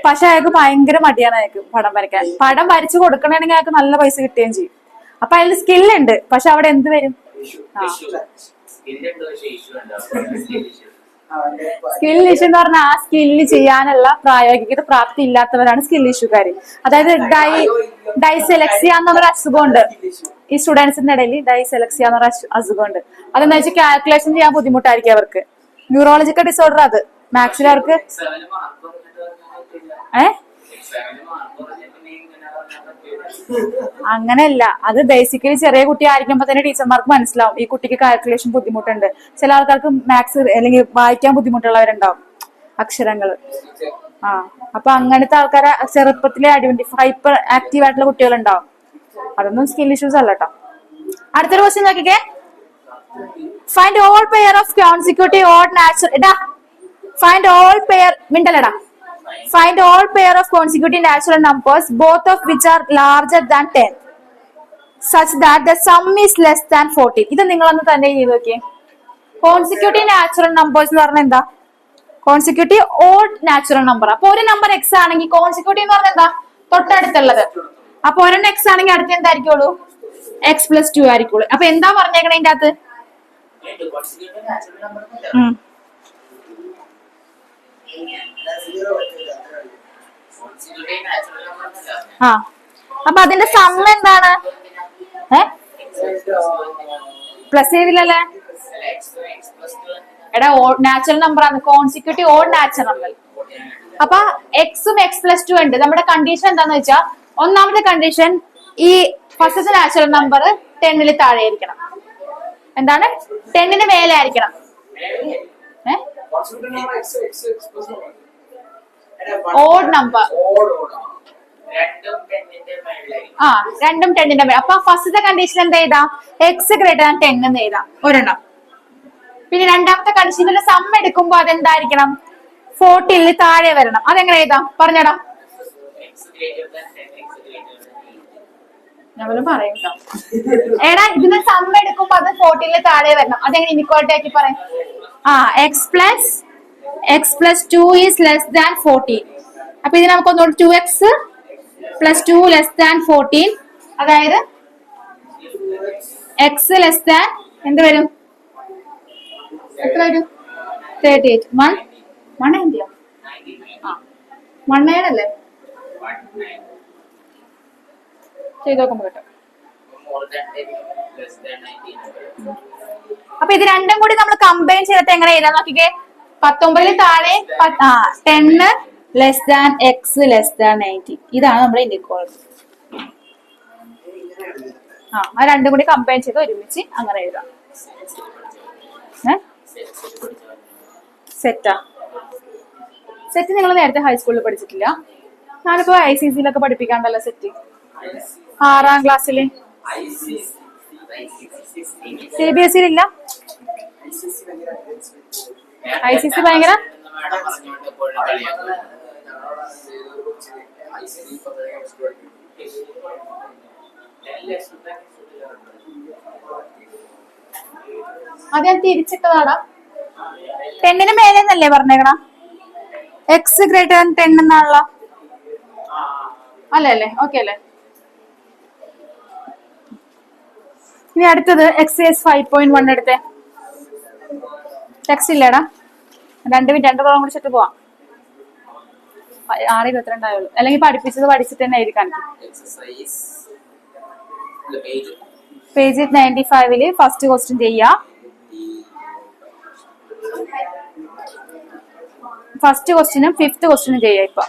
പക്ഷെ അയാൾക്ക് ഭയങ്കര മടിയാണ് അയാൾക്ക് പടം വരയ്ക്കാൻ. പടം വരച്ചു കൊടുക്കണമെങ്കിൽ അയാൾക്ക് നല്ല പൈസ കിട്ടുകയും ചെയ്യും. അപ്പൊ അയാൾ സ്കില്ലുണ്ട്, പക്ഷെ അവിടെ എന്ത് വരും? സ്കിൽ ഇഷ്യൂ എന്ന് പറഞ്ഞാൽ ആ സ്കില്ല് ചെയ്യാനുള്ള പ്രായോഗികത പ്രാപ്തി ഇല്ലാത്തവരാണ് സ്കിൽ ഇഷ്യൂക്കാര്. അതായത് ഡൈസെലക്സിയ എന്നൊരു അസുഖമുണ്ട് ഈ സ്റ്റുഡൻസിന്റെ ഇടയിൽ. ഡൈസെലക്സിയ എന്നൊരു അസുഖമുണ്ട്. അതെന്ന് വെച്ചാൽ കാൽക്കുലേഷൻ ചെയ്യാൻ ബുദ്ധിമുട്ടായിരിക്കും അവർക്ക്. ന്യൂറോളജിക്കൽ ഡിസോർഡർ അത്. മാത്സിൽ അവർക്ക് അങ്ങനെയല്ല, അത് ബേസിക്കലി ചെറിയ കുട്ടി ആയിരിക്കുമ്പോ തന്നെ ടീച്ചർമാർക്ക് മനസ്സിലാവും ഈ കുട്ടിക്ക് കാൽക്കുലേഷൻ ബുദ്ധിമുട്ടുണ്ട്. ചില ആൾക്കാർക്ക് മാത്സ് അല്ലെങ്കിൽ വായിക്കാൻ ബുദ്ധിമുട്ടുള്ളവരുണ്ടാവും അക്ഷരങ്ങള്. അപ്പൊ അങ്ങനത്തെ ആൾക്കാരെ ചെറുപ്പത്തിലെ ഹൈപ്പർ ആക്റ്റീവ് ആയിട്ടുള്ള കുട്ടികളുണ്ടാവും. അതൊന്നും സ്കിൽ ഇഷ്യൂസ് അല്ല കേട്ടോ. അടുത്തൊരു ക്വസ്റ്റ്യൻ നോക്കിക്കേ. Find all pair of consecutive odd natural find all pair മിണ്ടലടാ Find all pair of consecutive natural numbers, both of which are larger than 10, such that the sum is less than 14. ഇത് നിങ്ങളൊന്ന് തന്നെ ചെയ്ത് നോക്കിയേ. Consecutive natural numbers എന്ന് പറഞ്ഞാൽ എന്താ? Consecutive odd natural number. അപ്പൊ ഒരു നമ്പർ എക്സ് ആണെങ്കിൽ കോൺസിക്യൂട്ടീവ് എന്ന് പറഞ്ഞാൽ എന്താ? തൊട്ടടുത്തുള്ളത്. അപ്പൊ ഒരെണ്ണം എക്സ് ആണെങ്കിൽ അടുത്ത് എന്തായിരിക്കുള്ളൂ? x+2 ആയിരിക്കുള്ളൂ. അപ്പൊ എന്താ പറഞ്ഞേക്കണേ ഇതിന്റെ അകത്ത്? അപ്പൊ അതിന്റെ സം എന്താണ്? പ്ലസ് ചെയ്തില്ലല്ലേ? എടാ നാച്ചുറൽ നമ്പർ ആണ്, കോൺസിക്യൂട്ടീവ് ഓഡ് നാച്ചുറൽ നമ്പർ. അപ്പൊ എക്സും x+2 ഉണ്ട്. നമ്മുടെ കണ്ടീഷൻ എന്താന്ന് വെച്ചാൽ, ഒന്നാമത്തെ കണ്ടീഷൻ ഈ ഫസ്റ്റത്തെ നാച്ചുറൽ നമ്പർ 10 താഴെ ആയിരിക്കണം. എന്താണ്? 10 മേലെ ആയിരിക്കണം. ഓഡ് നമ്പർ രണ്ടും 10 മേലെ. അപ്പൊ ഫസ്റ്റത്തെ കണ്ടീഷൻ എന്താ എഴുതാം? എക്സ് ഗ്രേറ്റർ ദാൻ 10 എന്ന് എഴുതാം, ഒരെണ്ണം. പിന്നെ രണ്ടാമത്തെ കണ്ടീഷൻ ഇതിന്റെ സം എടുക്കുമ്പോ അതെന്തായിരിക്കണം? 40 താഴെ വരണം. അതെങ്ങനെ എഴുതാം? പറഞ്ഞടാ. ഞാൻ പറയും കേട്ടോ. എടാ ഇതിന്റെ സം എടുക്കുമ്പോ അത് 40 താഴെ വരണം. അതെങ്ങനെ ഇനിക്വാളിറ്റി ആക്കി പറയും? x+2 is less than 14. അപ്പൊ ഇത് നമുക്ക് ഒന്നുകൂടി 2x+2 ലെസ് ദാൻ 14. അതായത് x ലെസ് ദാൻ എന്ത് വരും? എത്ര വരും? 38. 190 190 അല്ലേ? ചെയ്ത് നോക്കുമ്പോ കേട്ടോ. അപ്പൊ ഇത് രണ്ടും കൂടി നമ്മൾ കമ്പൈൻ ചെയ്തിട്ട് എങ്ങനെ എഴുതാൻ നോക്കിക്കേ. 19 താഴെ 10 less than X less than 90. ഇതാണ് നമ്മുടെ ഇൻഇക്വാളിറ്റി. ആ രണ്ടും കൂടി കമ്പൈൻ ചെയ്ത് ഒരുമിച്ച് അങ്ങനെ എഴുതാം. സെറ്റ് നിങ്ങൾ നേരത്തെ ഹൈസ്കൂളിൽ പഠിച്ചിട്ടില്ല? ഞാനിപ്പോ ICSE പഠിപ്പിക്കാണ്ടല്ലോ സെറ്റ്. 6ാം ക്ലാസ്സില് CBSE ഇല്ല. ICSE ഭയങ്കര അത് ഞാൻ തിരിച്ചിട്ടതാടാ. 10 മേലെ എന്നല്ലേ പറഞ്ഞേക്കണ? എക്സ് ഗ്രേറ്റർ ദാൻ 10 എന്നാണല്ലോ. അല്ലേ അല്ലേ? ഓക്കെ അല്ലേ? ഇനി അടുത്തത് എക്സൈസ് 5.1 എടുത്തേ. ടെക്സ്റ്റ് ഇല്ലേടാ? 2 മിനിറ്റ് 2 കോളം കൂടി ചുറ്റി പോവാം. 6:22 ആയുള്ളൂ. അല്ലെങ്കിൽ പഠിപ്പിച്ചത് പഠിച്ചിട്ട് തന്നെ എഴുതി കാണിക്കും. പേജ് 95 ഫസ്റ്റ് ക്വസ്റ്റ്യൻ ചെയ്യാ. ഫസ്റ്റ് ക്വസ്റ്റ്യനും 5th ക്വസ്റ്റ്യനും ചെയ്യാം ഇപ്പൊ.